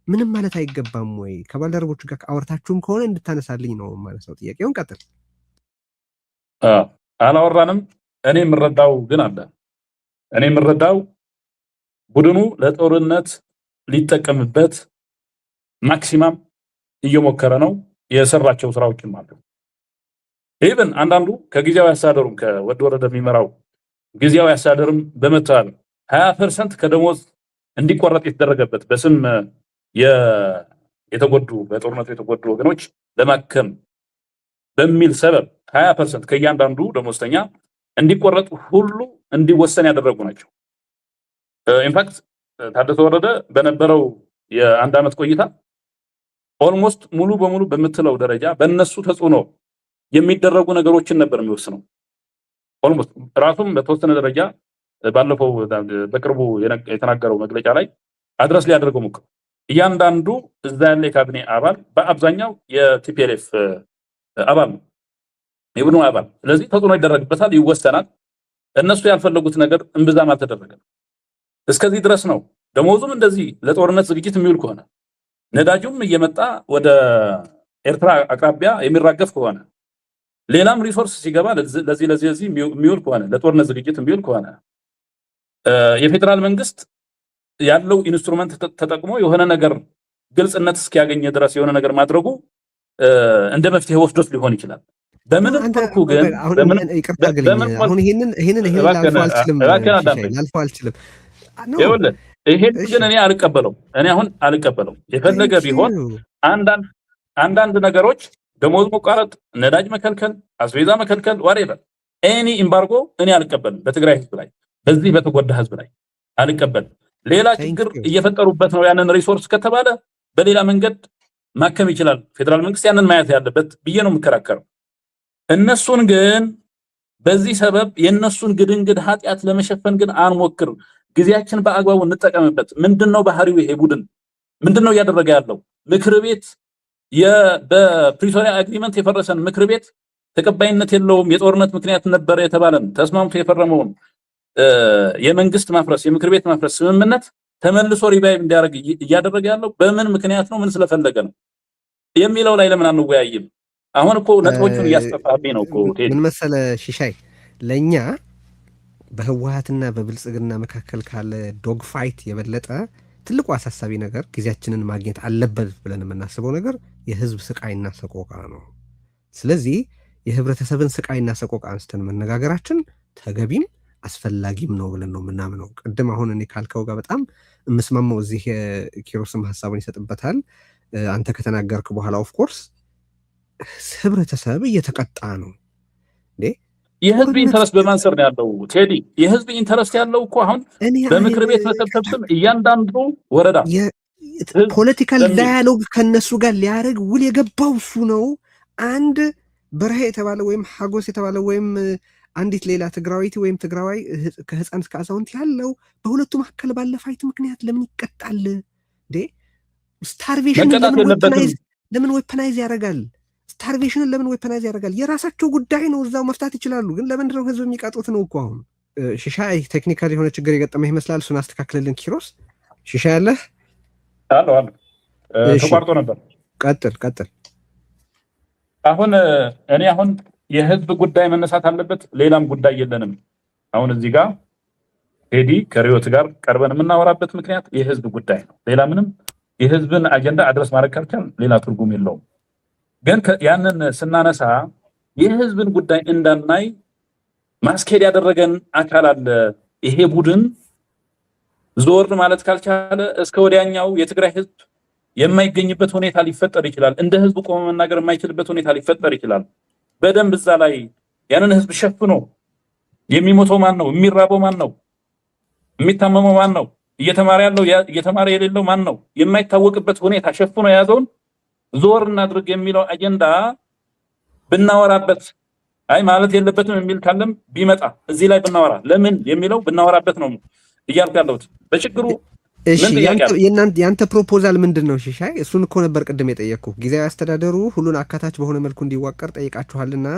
ምንም ማለት አይገባም ወይ? ከባልደረቦቹ ጋር አውርታችሁም ከሆነ እንድታነሳልኝ ነው ማለት ነው። ጥያቄውን ቀጥል። አላወራንም። እኔ የምረዳው ግን አለ። እኔ የምረዳው ቡድኑ ለጦርነት ሊጠቀምበት ማክሲማም እየሞከረ ነው። የሰራቸው ስራዎችም አሉ። ኢቭን አንዳንዱ ከጊዜያዊ አስተዳደሩም ከወድ ወረደ የሚመራው ጊዜያዊ አስተዳደርም በመተባበር 20% ከደሞዝ እንዲቆረጥ የተደረገበት በስም የተጎዱ በጦርነቱ የተጎዱ ወገኖች ለማከም በሚል ሰበብ 20% ከእያንዳንዱ ደሞዝተኛ እንዲቆረጥ ሁሉ እንዲወሰን ያደረጉ ናቸው። ኢንፋክት ታደሰ ወረደ በነበረው የአንድ ዓመት ቆይታ ኦልሞስት ሙሉ በሙሉ በምትለው ደረጃ በእነሱ ተጽዕኖ የሚደረጉ ነገሮችን ነበር የሚወስነው። ኦልሞስት ራሱም በተወሰነ ደረጃ ባለፈው በቅርቡ የተናገረው መግለጫ ላይ አድረስ ሊያደርገው ሞክሮ እያንዳንዱ እዛ ያለ የካቢኔ አባል በአብዛኛው የቲፒኤልኤፍ አባል ነው፣ የቡድኑ አባል። ስለዚህ ተጽዕኖ ይደረግበታል፣ ይወሰናል። እነሱ ያልፈለጉት ነገር እምብዛም አልተደረገም። እስከዚህ ድረስ ነው። ደሞዙም እንደዚህ ለጦርነት ዝግጅት የሚውል ከሆነ ነዳጁም እየመጣ ወደ ኤርትራ አቅራቢያ የሚራገፍ ከሆነ ሌላም ሪሶርስ ሲገባ ለዚህ የሚውል ከሆነ ለጦርነት ዝግጅት የሚውል ከሆነ የፌዴራል መንግስት ያለው ኢንስትሩመንት ተጠቅሞ የሆነ ነገር ግልጽነት እስኪያገኝ ድረስ የሆነ ነገር ማድረጉ እንደ መፍትሄ ወስዶት ሊሆን ይችላል። በምን መልኩ ግን አሁን ይሄንን ላልፈው አልችልም። ይሄን ግን እኔ አልቀበለው። የፈለገ ቢሆን አንዳንድ ነገሮች ደሞዝ መቋረጥ፣ ነዳጅ መከልከል፣ አስቤዛ መከልከል፣ ዋሬቨር ኤኒ ኢምባርጎ እኔ አልቀበልም። በትግራይ ህዝብ ላይ በዚህ በተጎዳ ህዝብ ላይ አልቀበልም። ሌላ ችግር እየፈጠሩበት ነው ያንን ሪሶርስ ከተባለ በሌላ መንገድ ማከም ይችላል ፌዴራል መንግስት ያንን ማየት ያለበት ብዬ ነው የምከራከረው። እነሱን ግን በዚህ ሰበብ የነሱን ግድንግድ ኃጢአት ለመሸፈን ግን አንሞክር። ጊዜያችን በአግባቡ እንጠቀምበት። ምንድነው ባህሪው? ይሄ ቡድን ምንድነው እያደረገ ያለው? ምክር ቤት በፕሪቶሪያ አግሪመንት የፈረሰን ምክር ቤት ተቀባይነት የለውም፣ የጦርነት ምክንያት ነበር የተባለን ተስማምቶ የፈረመውን የመንግስት ማፍረስ የምክር ቤት ማፍረስ ስምምነት ተመልሶ ሪቫይቭ እንዲያደርግ እያደረገ ያለው በምን ምክንያት ነው? ምን ስለፈለገ ነው የሚለው ላይ ለምን አንወያይም? አሁን እኮ ነጥቦቹን እያስጠፋብኝ ነው እኮ። ምን መሰለ ሽሻይ፣ ለኛ በህወሓትና በብልጽግና መካከል ካለ ዶግ ፋይት የበለጠ ትልቁ አሳሳቢ ነገር ጊዜያችንን ማግኘት አለበት ብለን የምናስበው ነገር የህዝብ ስቃይና ሰቆቃ ነው። ስለዚህ የህብረተሰብን ስቃይና ሰቆቃ አንስተን መነጋገራችን ተገቢም አስፈላጊም ነው ብለን ነው የምናምነው። ቅድም አሁን እኔ ካልከው ጋር በጣም የምስማማው እዚህ ኪሮስም ሀሳቡን ይሰጥበታል። አንተ ከተናገርክ በኋላ ኦፍኮርስ ህብረተሰብ እየተቀጣ ነው እንዴ። የህዝብ ኢንተረስት በማንሰር ነው ያለው ቴዲ። የህዝብ ኢንተረስት ያለው እኮ አሁን በምክር ቤት መሰብሰብ ስም እያንዳንዱ ወረዳ ፖለቲካል ዳያሎግ ከነሱ ጋር ሊያደርግ ውል የገባው እሱ ነው። አንድ በረሃ የተባለ ወይም ሀጎስ የተባለ ወይም አንዲት ሌላ ትግራዊት ወይም ትግራዋይ ከህፃን እስከ አዛውንት ያለው በሁለቱ መካከል ባለ ፋይት ምክንያት ለምን ይቀጣል እንዴ? ስታርቬሽን ለምን ዌፐናይዝ ያደርጋል? ስታርቬሽንን ለምን ዌፐናይዝ ያደርጋል? የራሳቸው ጉዳይ ነው፣ እዛው መፍታት ይችላሉ። ግን ለምንድን ነው ህዝብ የሚቀጡት ነው እኮ። አሁን ሽሻይ ቴክኒካል የሆነ ችግር የገጠመህ ይመስላል። እሱን አስተካክልልን ኪሮስ። ሽሻ ያለህ አሎ ተቋርጦ ነበር። ቀጥል። አሁን የህዝብ ጉዳይ መነሳት አለበት። ሌላም ጉዳይ የለንም። አሁን እዚህ ጋር ቴዲ ከሪዮት ጋር ቀርበን የምናወራበት ምክንያት የህዝብ ጉዳይ ነው። ሌላ ምንም የህዝብን አጀንዳ አድረስ ማድረግ ካልቻል ሌላ ትርጉም የለውም። ግን ያንን ስናነሳ የህዝብን ጉዳይ እንዳናይ ማስኬድ ያደረገን አካል አለ። ይሄ ቡድን ዞር ማለት ካልቻለ እስከ ወዲያኛው የትግራይ ህዝብ የማይገኝበት ሁኔታ ሊፈጠር ይችላል። እንደ ህዝብ ቆሞ መናገር የማይችልበት ሁኔታ ሊፈጠር ይችላል። በደንብ እዛ ላይ ያንን ህዝብ ሸፍኖ የሚሞተው ማን ነው? የሚራበው ማን ነው? የሚታመመው ማን ነው? እየተማረ ያለው እየተማረ የሌለው ማን ነው? የማይታወቅበት ሁኔታ ሸፍኖ የያዘውን ዞር እናድርግ የሚለው አጀንዳ ብናወራበት፣ አይ ማለት የለበትም የሚል ካለም ቢመጣ እዚህ ላይ ብናወራ ለምን የሚለው ብናወራበት ነው እያልኩ ያለሁት። በችግሩ ያንተ ፕሮፖዛል ምንድን ነው ሽሻይ? እሱን እኮ ነበር ቅድም የጠየቅኩ። ጊዜያዊ አስተዳደሩ ሁሉን አካታች በሆነ መልኩ እንዲዋቀር ጠይቃችኋልና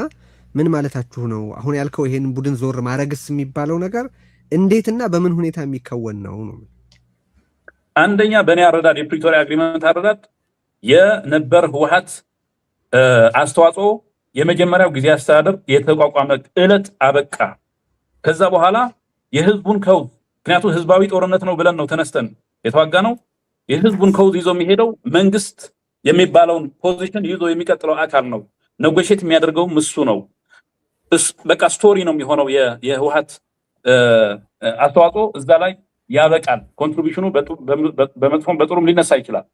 ምን ማለታችሁ ነው? አሁን ያልከው ይሄንን ቡድን ዞር ማድረግስ የሚባለው ነገር እንዴትና በምን ሁኔታ የሚከወን ነው? አንደኛ በእኔ አረዳድ የፕሪቶሪያ አግሪመንት አረዳድ የነበር ህወሓት አስተዋጽኦ የመጀመሪያው ጊዜ አስተዳደር የተቋቋመ ዕለት አበቃ። ከዛ በኋላ የህዝቡን ከውዝ፣ ምክንያቱም ህዝባዊ ጦርነት ነው ብለን ነው ተነስተን የተዋጋ ነው። የህዝቡን ከውዝ ይዞ የሚሄደው መንግስት የሚባለውን ፖዚሽን ይዞ የሚቀጥለው አካል ነው። ኔጎሽት የሚያደርገው እሱ ነው። በቃ ስቶሪ ነው የሚሆነው። የህወሓት አስተዋጽኦ እዛ ላይ ያበቃል። ኮንትሪቢዩሽኑ በመጥፎም በጥሩም ሊነሳ ይችላል።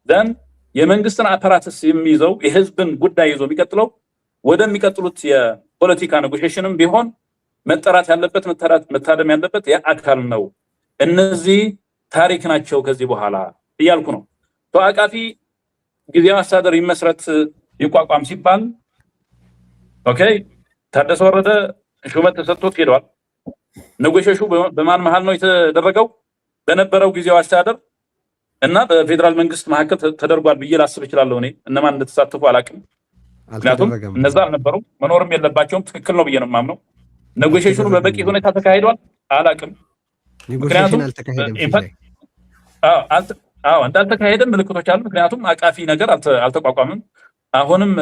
ዘን የመንግስትን አፓራትስ የሚይዘው የህዝብን ጉዳይ ይዞ የሚቀጥለው ወደሚቀጥሉት የፖለቲካ ኔጎሽሽንም ቢሆን መጠራት ያለበት መታደም ያለበት የአካል ነው። እነዚህ ታሪክ ናቸው ከዚህ በኋላ እያልኩ ነው። ተዋቃፊ ጊዜያዊ አስተዳደር ይመስረት ይቋቋም ሲባል ኦኬ ታደሰ ወረደ ሹመት ተሰጥቶት ሄደዋል። ኔጎሽሽኑ በማን መሃል ነው የተደረገው? በነበረው ጊዜያዊ አስተዳደር እና በፌዴራል መንግስት መካከል ተደርጓል ብዬ ላስብ እችላለሁ። እኔ እነማን እንደተሳተፉ አላውቅም። ምክንያቱም እነዛ አልነበሩም፣ መኖርም የለባቸውም። ትክክል ነው ብዬ ነው የማምነው። ኔጎሽሽኑ በበቂ ሁኔታ ተካሂዷል አላውቅም። ምክንያቱም እንዳልተካሄደም ምልክቶች አሉ። ምክንያቱም አቃፊ ነገር አልተቋቋምም። አሁንም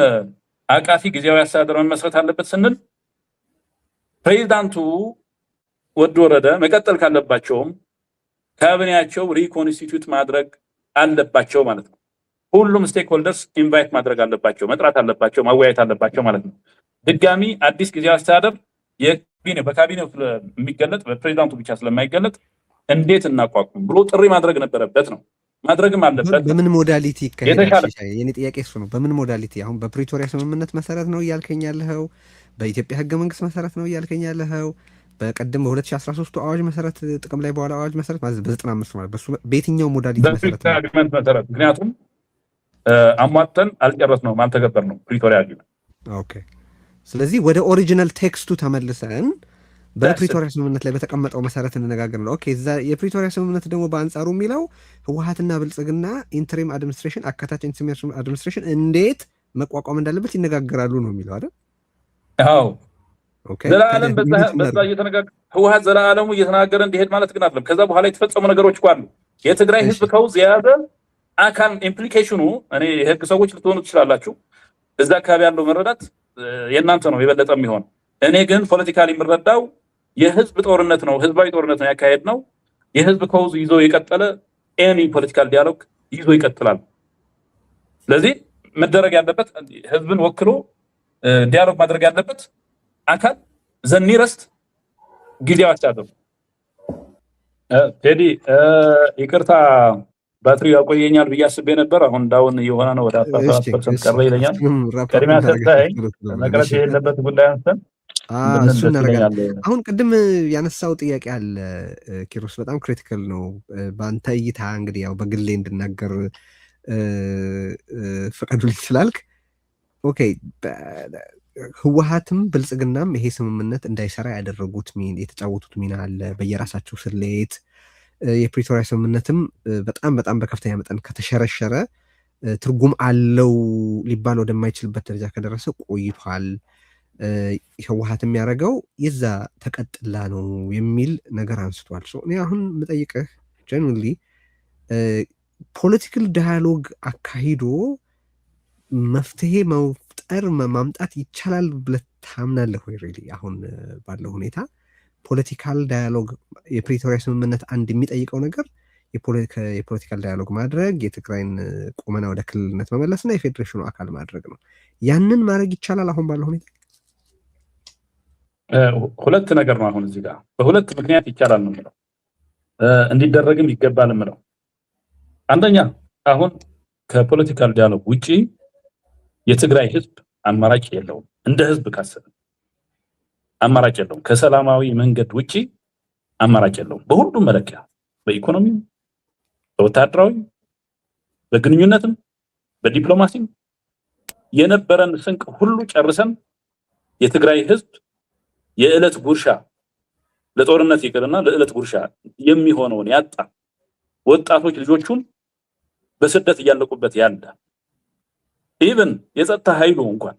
አቃፊ ጊዜያዊ አስተዳደር መመስረት አለበት ስንል ፕሬዚዳንቱ ወድ ወረደ መቀጠል ካለባቸውም ካቢኔያቸው ሪኮንስቲትዩት ማድረግ አለባቸው ማለት ነው። ሁሉም ስቴክሆልደርስ ኢንቫይት ማድረግ አለባቸው፣ መጥራት አለባቸው፣ ማወያየት አለባቸው ማለት ነው። ድጋሚ አዲስ ጊዜያዊ አስተዳደር በካቢኔው የሚገለጥ በፕሬዚዳንቱ ብቻ ስለማይገለጥ እንዴት እናቋቁም ብሎ ጥሪ ማድረግ ነበረበት ነው። ማድረግም አለበት። በምን ሞዳሊቲ ይካሄዳል? የኔ ጥያቄ እሱ ነው። በምን ሞዳሊቲ? አሁን በፕሪቶሪያ ስምምነት መሰረት ነው እያልከኝ ያለኸው? በኢትዮጵያ ህገ መንግስት መሰረት ነው እያልከኝ ያለኸው? በቀደም በ2013 አዋጅ መሰረት ጥቅም ላይ በኋላ አዋጅ መሰረት ማለት በ95 ማለት በሱ በየትኛው ሞዳሊቲ መሰረት ነው? ምክንያቱም አሟጠን አልጨረስነውም፣ አልተገበርነውም ፕሪቶሪያ አግሪመንት። ኦኬ። ስለዚህ ወደ ኦሪጂናል ቴክስቱ ተመልሰን በፕሪቶሪያ ስምምነት ላይ በተቀመጠው መሰረት እንነጋገር ነው። ኦኬ። እዛ የፕሪቶሪያ ስምምነት ደግሞ በአንጻሩ የሚለው ህወሓትና ብልጽግና ኢንተሪም አድሚኒስትሬሽን አካታች ኢንተሪም አድሚኒስትሬሽን እንዴት መቋቋም እንዳለበት ይነጋገራሉ ነው የሚለው አይደል? አዎ። ዘላለም በዛ እየተነጋገረ ህወሓት ዘላለሙ እየተናገረ እንዲሄድ ማለት ግን አይደለም። ከዛ በኋላ የተፈጸሙ ነገሮች እኮ አሉ። የትግራይ ህዝብ ከውዝ የያዘ አካል ኢምፕሊኬሽኑ እኔ የህግ ሰዎች ልትሆኑ ትችላላችሁ። እዛ አካባቢ ያለው መረዳት የእናንተ ነው የበለጠ የሚሆን። እኔ ግን ፖለቲካሊ የምረዳው የህዝብ ጦርነት ነው፣ ህዝባዊ ጦርነት ነው ያካሄድ ነው። የህዝብ ከውዝ ይዞ የቀጠለ ኤኒ ፖለቲካል ዲያሎግ ይዞ ይቀጥላል። ስለዚህ መደረግ ያለበት ህዝብን ወክሎ ዲያሎግ ማድረግ ያለበት አካል ዘኒረስት ጊዜያዊ አስተዳደር። ቴዲ ይቅርታ ባትሪ ያቆየኛል ብዬ አስቤ ነበር። አሁን ዳውን የሆነ ነው፣ ወደ 17% ቀረ ይለኛል። ቅድሚያ ሰጥተኸኝ መቅረት የሌለበት ጉዳይ አንስተን እሱ እናደርጋለን። አሁን ቅድም ያነሳው ጥያቄ አለ ኪሮስ፣ በጣም ክሪቲካል ነው በአንተ እይታ። እንግዲህ ያው በግሌ እንድናገር ፈቀዱልኝ ስላልክ ኦኬ። ህወሓትም ብልጽግናም ይሄ ስምምነት እንዳይሰራ ያደረጉት የተጫወቱት ሚና አለ በየራሳቸው ስሌት። የፕሪቶሪያ ስምምነትም በጣም በጣም በከፍተኛ መጠን ከተሸረሸረ ትርጉም አለው ሊባል ወደማይችልበት ደረጃ ከደረሰ ቆይቷል። ህወሓት የሚያደርገው የዛ ተቀጥላ ነው የሚል ነገር አንስቷል። እኔ አሁን የምጠይቅህ ጀንሊ ፖለቲካል ዳያሎግ አካሂዶ መፍትሄ መፍጠር ማምጣት ይቻላል ብለህ ታምናለህ ወይ? ሪሊ አሁን ባለው ሁኔታ ፖለቲካል ዳያሎግ የፕሪቶሪያ ስምምነት አንድ የሚጠይቀው ነገር የፖለቲካል ዳያሎግ ማድረግ፣ የትግራይን ቁመና ወደ ክልልነት መመለስና የፌዴሬሽኑ አካል ማድረግ ነው። ያንን ማድረግ ይቻላል አሁን ባለው ሁኔታ? ሁለት ነገር ነው አሁን እዚህ ጋር በሁለት ምክንያት ይቻላል ነው የምለው፣ እንዲደረግም ይገባል የምለው። አንደኛ አሁን ከፖለቲካል ዲያሎግ ውጪ የትግራይ ህዝብ አማራጭ የለውም። እንደ ህዝብ ካሰበ አማራጭ የለውም። ከሰላማዊ መንገድ ውጪ አማራጭ የለውም። በሁሉም መለኪያ፣ በኢኮኖሚም፣ በወታደራዊ፣ በግንኙነትም፣ በዲፕሎማሲም የነበረን ስንቅ ሁሉ ጨርሰን የትግራይ ህዝብ የዕለት ጉርሻ ለጦርነት ይቅርና ለዕለት ጉርሻ የሚሆነውን ያጣ፣ ወጣቶች ልጆቹን በስደት እያለቁበት ያለ፣ ኢቭን የጸጥታ ኃይሉ እንኳን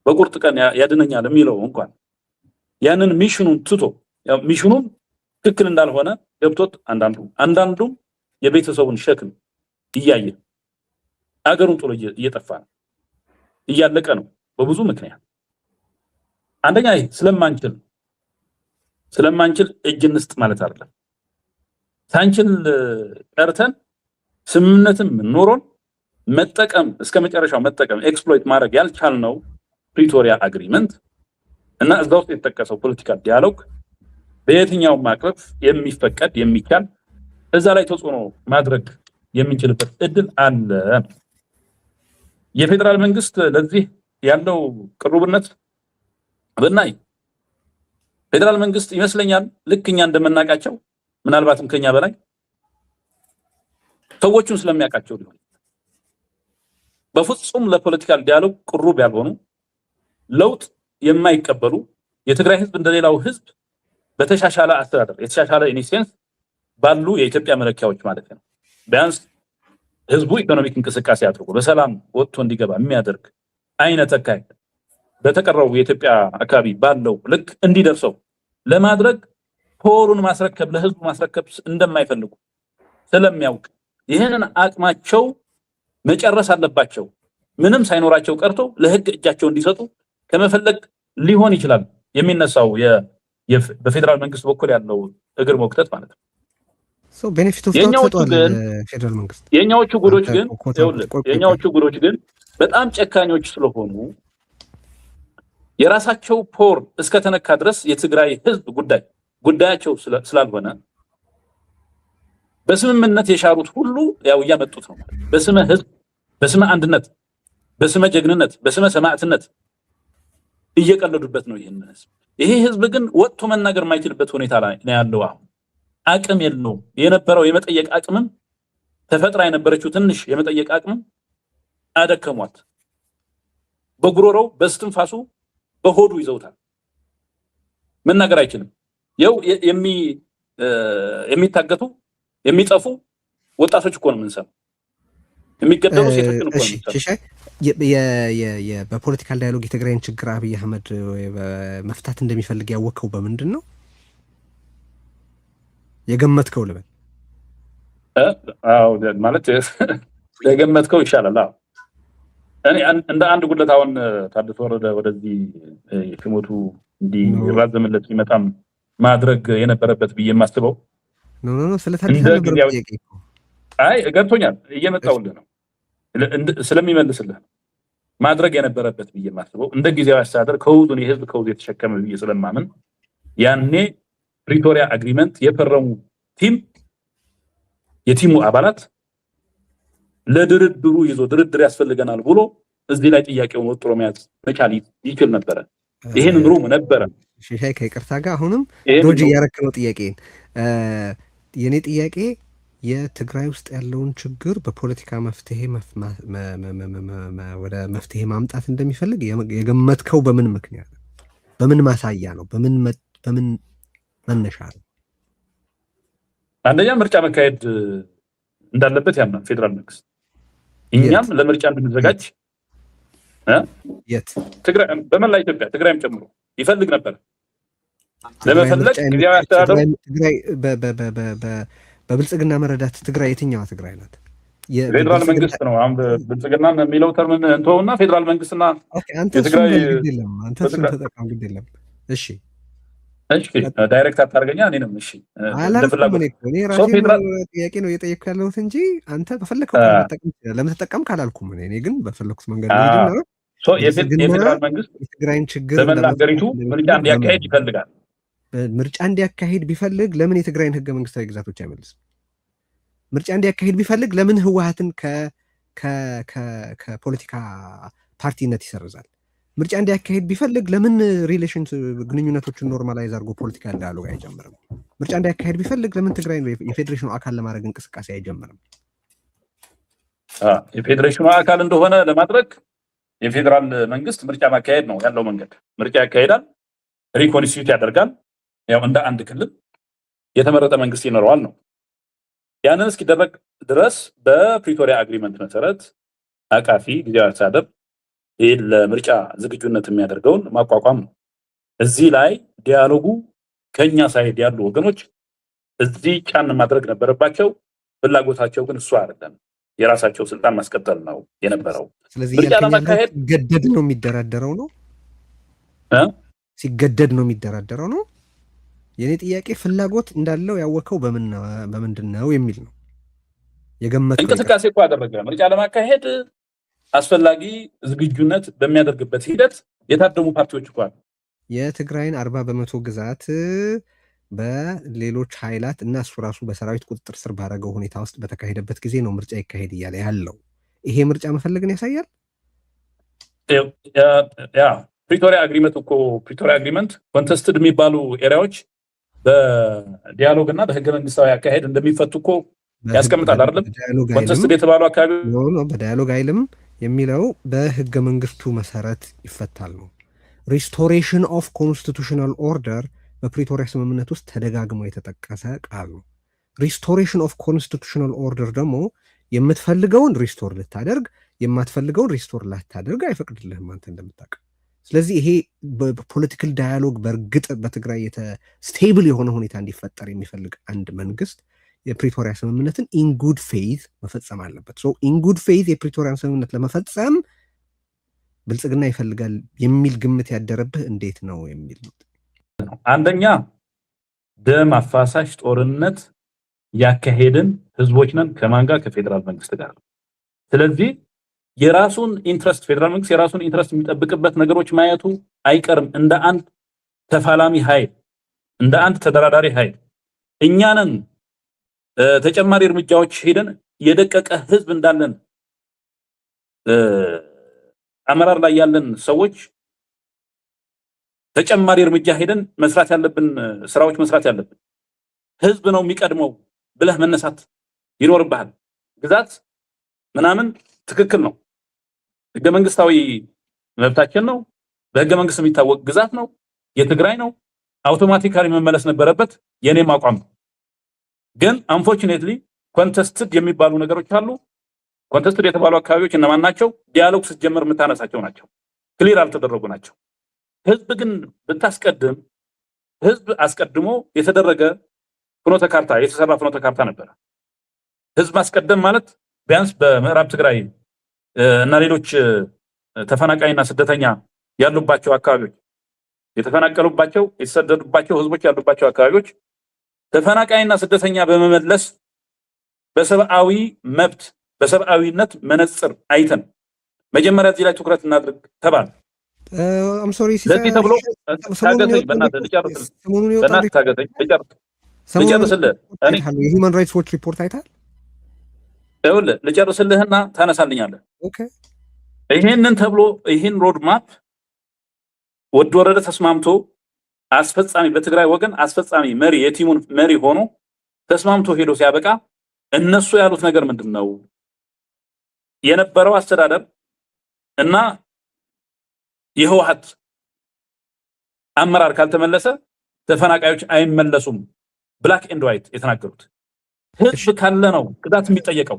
በቁርጥ ቀን ያድነኛል የሚለው እንኳን ያንን ሚሽኑን ትቶ ሚሽኑን ትክክል እንዳልሆነ ገብቶት አንዳንዱም የቤተሰቡን ሸክም እያየ አገሩን ጥሎ እየጠፋ ነው፣ እያለቀ ነው በብዙ ምክንያት። አንደኛ ስለማንችል እጅ እንስጥ ማለት አይደለም። ሳንችል ቀርተን ስምምነትም ኖሮን መጠቀም እስከ መጨረሻው መጠቀም ኤክስፕሎይት ማድረግ ያልቻልነው ፕሪቶሪያ አግሪመንት እና እዛ ውስጥ የተጠቀሰው ፖለቲካል ዲያሎግ በየትኛውም ማቅረብ የሚፈቀድ የሚቻል እዛ ላይ ተጽዕኖ ማድረግ የምንችልበት እድል አለ። የፌዴራል መንግስት ለዚህ ያለው ቅርቡነት ብናይ ፌዴራል መንግስት ይመስለኛል ልክ እኛ እንደምናውቃቸው ምናልባትም ከኛ በላይ ሰዎቹን ስለሚያውቃቸው ሊሆን በፍጹም ለፖለቲካል ዲያሎግ ቅሩብ ያልሆኑ ለውጥ የማይቀበሉ የትግራይ ህዝብ እንደሌላው ህዝብ በተሻሻለ አስተዳደር የተሻሻለ ኢኒሴንስ ባሉ የኢትዮጵያ መለኪያዎች ማለት ነው ቢያንስ ህዝቡ ኢኮኖሚክ እንቅስቃሴ አድርጎ በሰላም ወጥቶ እንዲገባ የሚያደርግ አይነት አካሄድ በተቀረው የኢትዮጵያ አካባቢ ባለው ልክ እንዲደርሰው ለማድረግ ፖሩን ማስረከብ ለህዝቡ ማስረከብ እንደማይፈልጉ ስለሚያውቅ ይሄንን አቅማቸው መጨረስ አለባቸው ምንም ሳይኖራቸው ቀርቶ ለህግ እጃቸው እንዲሰጡ ከመፈለግ ሊሆን ይችላል የሚነሳው በፌዴራል መንግስት በኩል ያለው እግር መክተት ማለት ነው። ቤኔፊት ኦፍ ፌዴራል መንግስት የኛዎቹ ጉዶች ግን በጣም ጨካኞች ስለሆኑ የራሳቸው ፖር እስከተነካ ድረስ የትግራይ ህዝብ ጉዳያቸው ስላልሆነ በስምምነት የሻሩት ሁሉ ያው እያመጡት ነው። በስመ ህዝብ፣ በስመ አንድነት፣ በስመ ጀግንነት፣ በስመ ሰማዕትነት እየቀለዱበት ነው ይሄን ህዝብ። ይሄ ህዝብ ግን ወጥቶ መናገር የማይችልበት ሁኔታ ላይ ነው ያለው። አሁን አቅም የለውም። የነበረው የመጠየቅ አቅምም ተፈጥራ የነበረችው ትንሽ የመጠየቅ አቅምም አደከሟት። በጉሮሮው በስትንፋሱ በሆዱ ይዘውታል። መናገር አይችልም። ያው የሚታገቱ የሚጠፉ ወጣቶች እኮ ነው የምንሰማው። የሚገደሉ ሴቶች እኮ ነው የምንሰማው። በፖለቲካል ዳያሎግ የትግራይን ችግር አብይ አህመድ መፍታት እንደሚፈልግ ያወቀው በምንድን ነው የገመትከው ልበል? አዎ ማለት የገመትከው ይሻላል። አዎ እኔ እንደ አንድ ጉድለት አሁን ታደሰ ወረደ ወደዚህ ሽሞቱ እንዲራዘምለት ሲመጣም ማድረግ የነበረበት ብዬ የማስበው ኖ ስለታደሰ ነበር ጥያቄ እኮ። አይ ገብቶኛል፣ እየመጣሁልህ ነው ስለሚመልስልህ ማድረግ የነበረበት ብዬ የማስበው እንደ ጊዜያዊ አስተዳደር ከውዙን የህዝብ ከውዙ የተሸከመ ብዬ ስለማምን ያኔ ፕሪቶሪያ አግሪመንት የፈረሙ የቲሙ አባላት ለድርድሩ ይዞ ድርድር ያስፈልገናል ብሎ እዚህ ላይ ጥያቄውን ወጥሮ መያዝ መቻል ይችል ነበረ። ይሄን ሩም ነበረ። ሻይ ከይቅርታ ጋር አሁንም ዶጅ እያረከነው ጥያቄን የኔ ጥያቄ የትግራይ ውስጥ ያለውን ችግር በፖለቲካ መፍትሄ ወደ መፍትሄ ማምጣት እንደሚፈልግ የገመትከው በምን ምክንያት በምን ማሳያ ነው? በምን መነሻ ነው? አንደኛ ምርጫ መካሄድ እንዳለበት ያምናል ፌዴራል መንግስት። እኛም ለምርጫ እንድንዘጋጅ ትግራይ በመላ ኢትዮጵያ ትግራይም ጨምሮ ይፈልግ ነበር። ለመፈለግ ጊዜያዊ አስተዳደሩ ትግራይ በብልጽግና መረዳት ትግራይ የትኛዋ ትግራይ ናት? የፌዴራል መንግስት ነው። አሁን ብልጽግና የሚለው ተርምን እንተውና ፌዴራል መንግስትና የትግራይ አንተ እሱን ተጠቀም ግድ የለም። እሺ ዳይሬክት አታርገኛ እኔንም እሺ እኔ ራሴ ጥያቄ ነው እየጠየኩ ያለሁት እንጂ አንተ በፈለግከው ለምን ተጠቀም ካላልኩም እኔ ግን በፈለግኩት መንገድ ነው። የፌዴራል መንግስት የትግራይን ችግር በመላ ሀገሪቱ ምርጫ እንዲያካሄድ ይፈልጋል። ምርጫ እንዲያካሄድ ቢፈልግ ለምን የትግራይን ህገ መንግስታዊ ግዛቶች አይመልስም? ምርጫ እንዲያካሄድ ቢፈልግ ለምን ህወሓትን ከፖለቲካ ፓርቲነት ይሰርዛል? ምርጫ እንዲያካሄድ ቢፈልግ ለምን ሪሌሽን ግንኙነቶችን ኖርማላይዝ አድርጎ ፖለቲካ ዳያሎግ አይጀምርም? ምርጫ እንዲያካሄድ ቢፈልግ ለምን ትግራይን የፌዴሬሽኑ አካል ለማድረግ እንቅስቃሴ አይጀምርም? የፌዴሬሽኑ አካል እንደሆነ ለማድረግ የፌዴራል መንግስት ምርጫ ማካሄድ ነው ያለው መንገድ። ምርጫ ያካሄዳል፣ ሪኮንስቲቱት ያደርጋል። ያው እንደ አንድ ክልል የተመረጠ መንግስት ይኖረዋል ነው። ያንን እስኪደረግ ድረስ በፕሪቶሪያ አግሪመንት መሰረት አቃፊ ጊዜያዊ አስተዳደር ይህን ለምርጫ ዝግጁነት የሚያደርገውን ማቋቋም ነው። እዚህ ላይ ዲያሎጉ ከኛ ሳይድ ያሉ ወገኖች እዚህ ጫን ማድረግ ነበረባቸው። ፍላጎታቸው ግን እሱ አይደለም፣ የራሳቸው ስልጣን ማስቀጠል ነው የነበረው። ስለዚህ ሲገደድ ነው የሚደራደረው ነው ሲገደድ ነው የሚደራደረው ነው። የኔ ጥያቄ ፍላጎት እንዳለው ያወቀው በምንድን ነው የሚል ነው። የገመተው እንቅስቃሴ እኮ አደረገ። ምርጫ ለማካሄድ አስፈላጊ ዝግጁነት በሚያደርግበት ሂደት የታደሙ ፓርቲዎች እኮ አሉ። የትግራይን 40% ግዛት በሌሎች ኃይላት እና እሱ ራሱ በሰራዊት ቁጥጥር ስር ባደረገው ሁኔታ ውስጥ በተካሄደበት ጊዜ ነው ምርጫ ይካሄድ እያለ ያለው። ይሄ ምርጫ መፈለግን ያሳያል። ፕሪቶሪያ አግሪመንት እኮ ፕሪቶሪያ አግሪመንት ኮንተስትድ የሚባሉ ኤሪያዎች በዲያሎግ እና በህገ መንግስታዊ አካሄድ እንደሚፈቱ እኮ ያስቀምጣል አይደለም? ኮንተስትድ የተባሉ አካባቢ በዳያሎግ አይልም የሚለው በህገ መንግስቱ መሰረት ይፈታል ነው። ሪስቶሬሽን ኦፍ ኮንስቲቱሽናል ኦርደር በፕሪቶሪያ ስምምነት ውስጥ ተደጋግሞ የተጠቀሰ ቃል ነው። ሪስቶሬሽን ኦፍ ኮንስቲቱሽናል ኦርደር ደግሞ የምትፈልገውን ሪስቶር ልታደርግ የማትፈልገውን ሪስቶር ላታደርግ አይፈቅድልህም አንተ እንደምታውቀው። ስለዚህ ይሄ በፖለቲካል ዳያሎግ በእርግጥ በትግራይ ስቴብል የሆነ ሁኔታ እንዲፈጠር የሚፈልግ አንድ መንግስት የፕሪቶሪያ ስምምነትን ኢንጉድ ፌይዝ መፈጸም አለበት። ኢንጉድ ፌይዝ የፕሪቶሪያን ስምምነት ለመፈጸም ብልጽግና ይፈልጋል የሚል ግምት ያደረብህ እንዴት ነው የሚል ነው። አንደኛ ደም አፋሳሽ ጦርነት ያካሄድን ህዝቦች ነን። ከማን ጋር? ከፌዴራል መንግስት ጋር። ስለዚህ የራሱን ኢንትረስት ፌዴራል መንግስት የራሱን ኢንትረስት የሚጠብቅበት ነገሮች ማየቱ አይቀርም። እንደ አንድ ተፋላሚ ኃይል፣ እንደ አንድ ተደራዳሪ ኃይል እኛንን ተጨማሪ እርምጃዎች ሄደን የደቀቀ ህዝብ እንዳለን አመራር ላይ ያለን ሰዎች ተጨማሪ እርምጃ ሄደን መስራት ያለብን ስራዎች መስራት ያለብን ህዝብ ነው የሚቀድመው ብለህ መነሳት ይኖርብሃል። ግዛት ምናምን ትክክል ነው፣ ህገ መንግስታዊ መብታችን ነው፣ በህገ መንግስት የሚታወቅ ግዛት ነው፣ የትግራይ ነው፣ አውቶማቲካሊ መመለስ ነበረበት። የኔም አቋም ነው። ግን አንፎርቹኔትሊ ኮንተስትድ የሚባሉ ነገሮች አሉ። ኮንተስትድ የተባሉ አካባቢዎች እነማን ናቸው? ዲያሎግ ስትጀምር የምታነሳቸው ናቸው። ክሊር አልተደረጉ ናቸው። ህዝብ ግን ብታስቀድም ህዝብ አስቀድሞ የተደረገ ፍኖተ ካርታ የተሰራ ፍኖተ ካርታ ነበረ። ህዝብ አስቀደም ማለት ቢያንስ በምዕራብ ትግራይ እና ሌሎች ተፈናቃይና ስደተኛ ያሉባቸው አካባቢዎች የተፈናቀሉባቸው የተሰደዱባቸው ህዝቦች ያሉባቸው አካባቢዎች ተፈናቃይና ስደተኛ በመመለስ በሰብአዊ መብት በሰብአዊነት መነጽር አይተን መጀመሪያ እዚህ ላይ ትኩረት እናድርግ ተባለ። አም ሶሪ ለዚህ ተብሎ ታገተኝ በእናትህ ልጨርስልህ። የሂውማን ራይትስ ዎች ሪፖርት አይታል? ይኸውልህ ልጨርስልህና ታነሳልኛለህ። ኦኬ ይሄንን ተብሎ ይሄን ሮድ ማፕ ወድ ወረደ ተስማምቶ አስፈጻሚ በትግራይ ወገን አስፈጻሚ መሪ የቲሙን መሪ ሆኖ ተስማምቶ ሄዶ ሲያበቃ እነሱ ያሉት ነገር ምንድነው? የነበረው አስተዳደር እና የህወሓት አመራር ካልተመለሰ ተፈናቃዮች አይመለሱም። ብላክ ኤንድ ዋይት የተናገሩት ህዝብ ካለ ነው ግዛት የሚጠየቀው።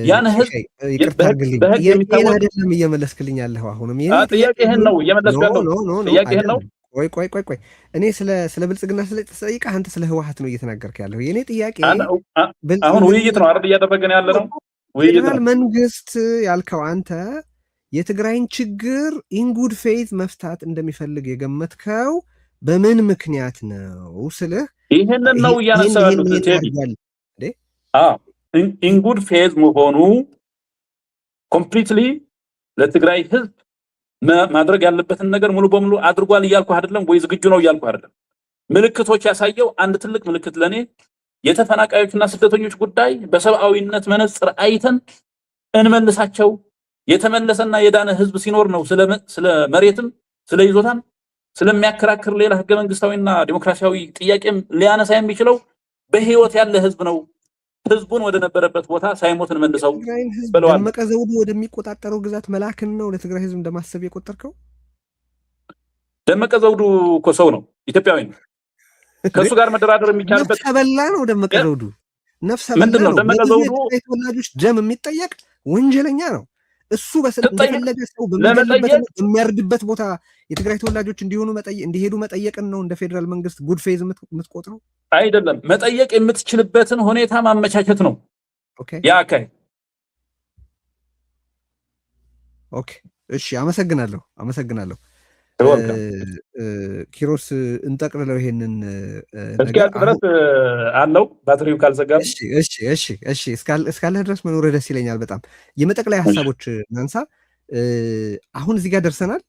ያን ህዝብ በህግ የሚታወቅ አይደለም። እየመለስክልኝ ያለው አሁንም ጥያቄህን ነው እየመለስኩ ያለው ጥያቄህን ነው። ቆይ እኔ ስለ ብልጽግና ስለጠይቀህ አንተ ስለ ህወሓት ነው እየተናገርክ ያለው። የኔ ጥያቄ አሁን ውይይት ነው አይደል እያደረገን ያለ ነው። ውይይት ነው። መንግስት ያልከው አንተ የትግራይን ችግር ኢንጉድ ፌዝ መፍታት እንደሚፈልግ የገመትከው በምን ምክንያት ነው ስልህ ይሄንን ነው እያነሳው ያሉት ቴዲ። ኢንጉድ ፌዝ መሆኑ ኮምፕሊትሊ ለትግራይ ህዝብ ማድረግ ያለበትን ነገር ሙሉ በሙሉ አድርጓል እያልኩ አይደለም፣ ወይ ዝግጁ ነው እያልኩ አይደለም። ምልክቶች ያሳየው አንድ ትልቅ ምልክት ለኔ የተፈናቃዮችና ስደተኞች ጉዳይ በሰብአዊነት መነጽር አይተን እንመልሳቸው። የተመለሰና የዳነ ህዝብ ሲኖር ነው ስለ መሬትም ስለ ይዞታም ስለሚያከራክር ሌላ ህገ መንግስታዊና ዲሞክራሲያዊ ጥያቄም ሊያነሳ የሚችለው በህይወት ያለ ህዝብ ነው። ህዝቡን ወደ ነበረበት ቦታ ሳይሞት እንመልሰው ብለዋል። ደመቀ ዘውዱ ወደሚቆጣጠረው ግዛት መላክን ነው ለትግራይ ህዝብ እንደማሰብ የቆጠርከው? ደመቀ ዘውዱ እኮ ሰው ነው፣ ኢትዮጵያዊ ነው። ከሱ ጋር መደራደር የሚቻልበት ነፍሰ በላ ነው ደመቀ ዘውዱ። ነፍሰ በላ ምንድን ነው ደመቀ ዘውዱ? ተወላጆች ደም የሚጠየቅ ወንጀለኛ ነው። እሱ በፈለገ ሰው በሚያርድበት ቦታ የትግራይ ተወላጆች እንዲሄዱ መጠየቅን ነው እንደ ፌዴራል መንግስት ጉድ ፌዝ የምትቆጥረው? አይደለም። መጠየቅ የምትችልበትን ሁኔታ ማመቻቸት ነው። ያ አካይ ኦኬ፣ እሺ፣ አመሰግናለሁ። ኪሮስ እንጠቅልለው ይሄንን ነገር ድረስ አለው ባትሪው ካልዘጋም። እሺ እስካለ ድረስ መኖር ደስ ይለኛል በጣም። የመጠቅለያ ሐሳቦች ናንሳ። አሁን እዚህ ጋር ደርሰናል።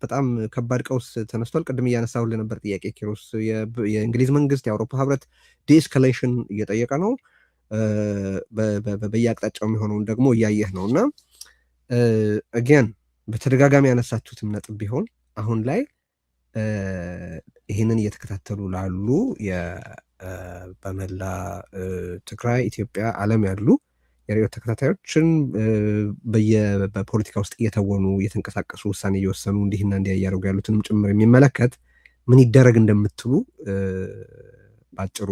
በጣም ከባድ ቀውስ ተነስቷል። ቅድም እያነሳሁልህ ነበር ጥያቄ ኪሮስ። የእንግሊዝ መንግስት የአውሮፓ ህብረት ዲኤስካሌሽን እየጠየቀ ነው። በየአቅጣጫው የሚሆነውን ደግሞ እያየህ ነው እና አገን በተደጋጋሚ ያነሳችሁትም ነጥብ ቢሆን አሁን ላይ ይህንን እየተከታተሉ ላሉ በመላ ትግራይ፣ ኢትዮጵያ፣ ዓለም ያሉ የሬዲዮ ተከታታዮችን በፖለቲካ ውስጥ እየተወኑ እየተንቀሳቀሱ ውሳኔ እየወሰኑ እንዲህና እንዲያ እያደረጉ ያሉትንም ጭምር የሚመለከት ምን ይደረግ እንደምትሉ ባጭሩ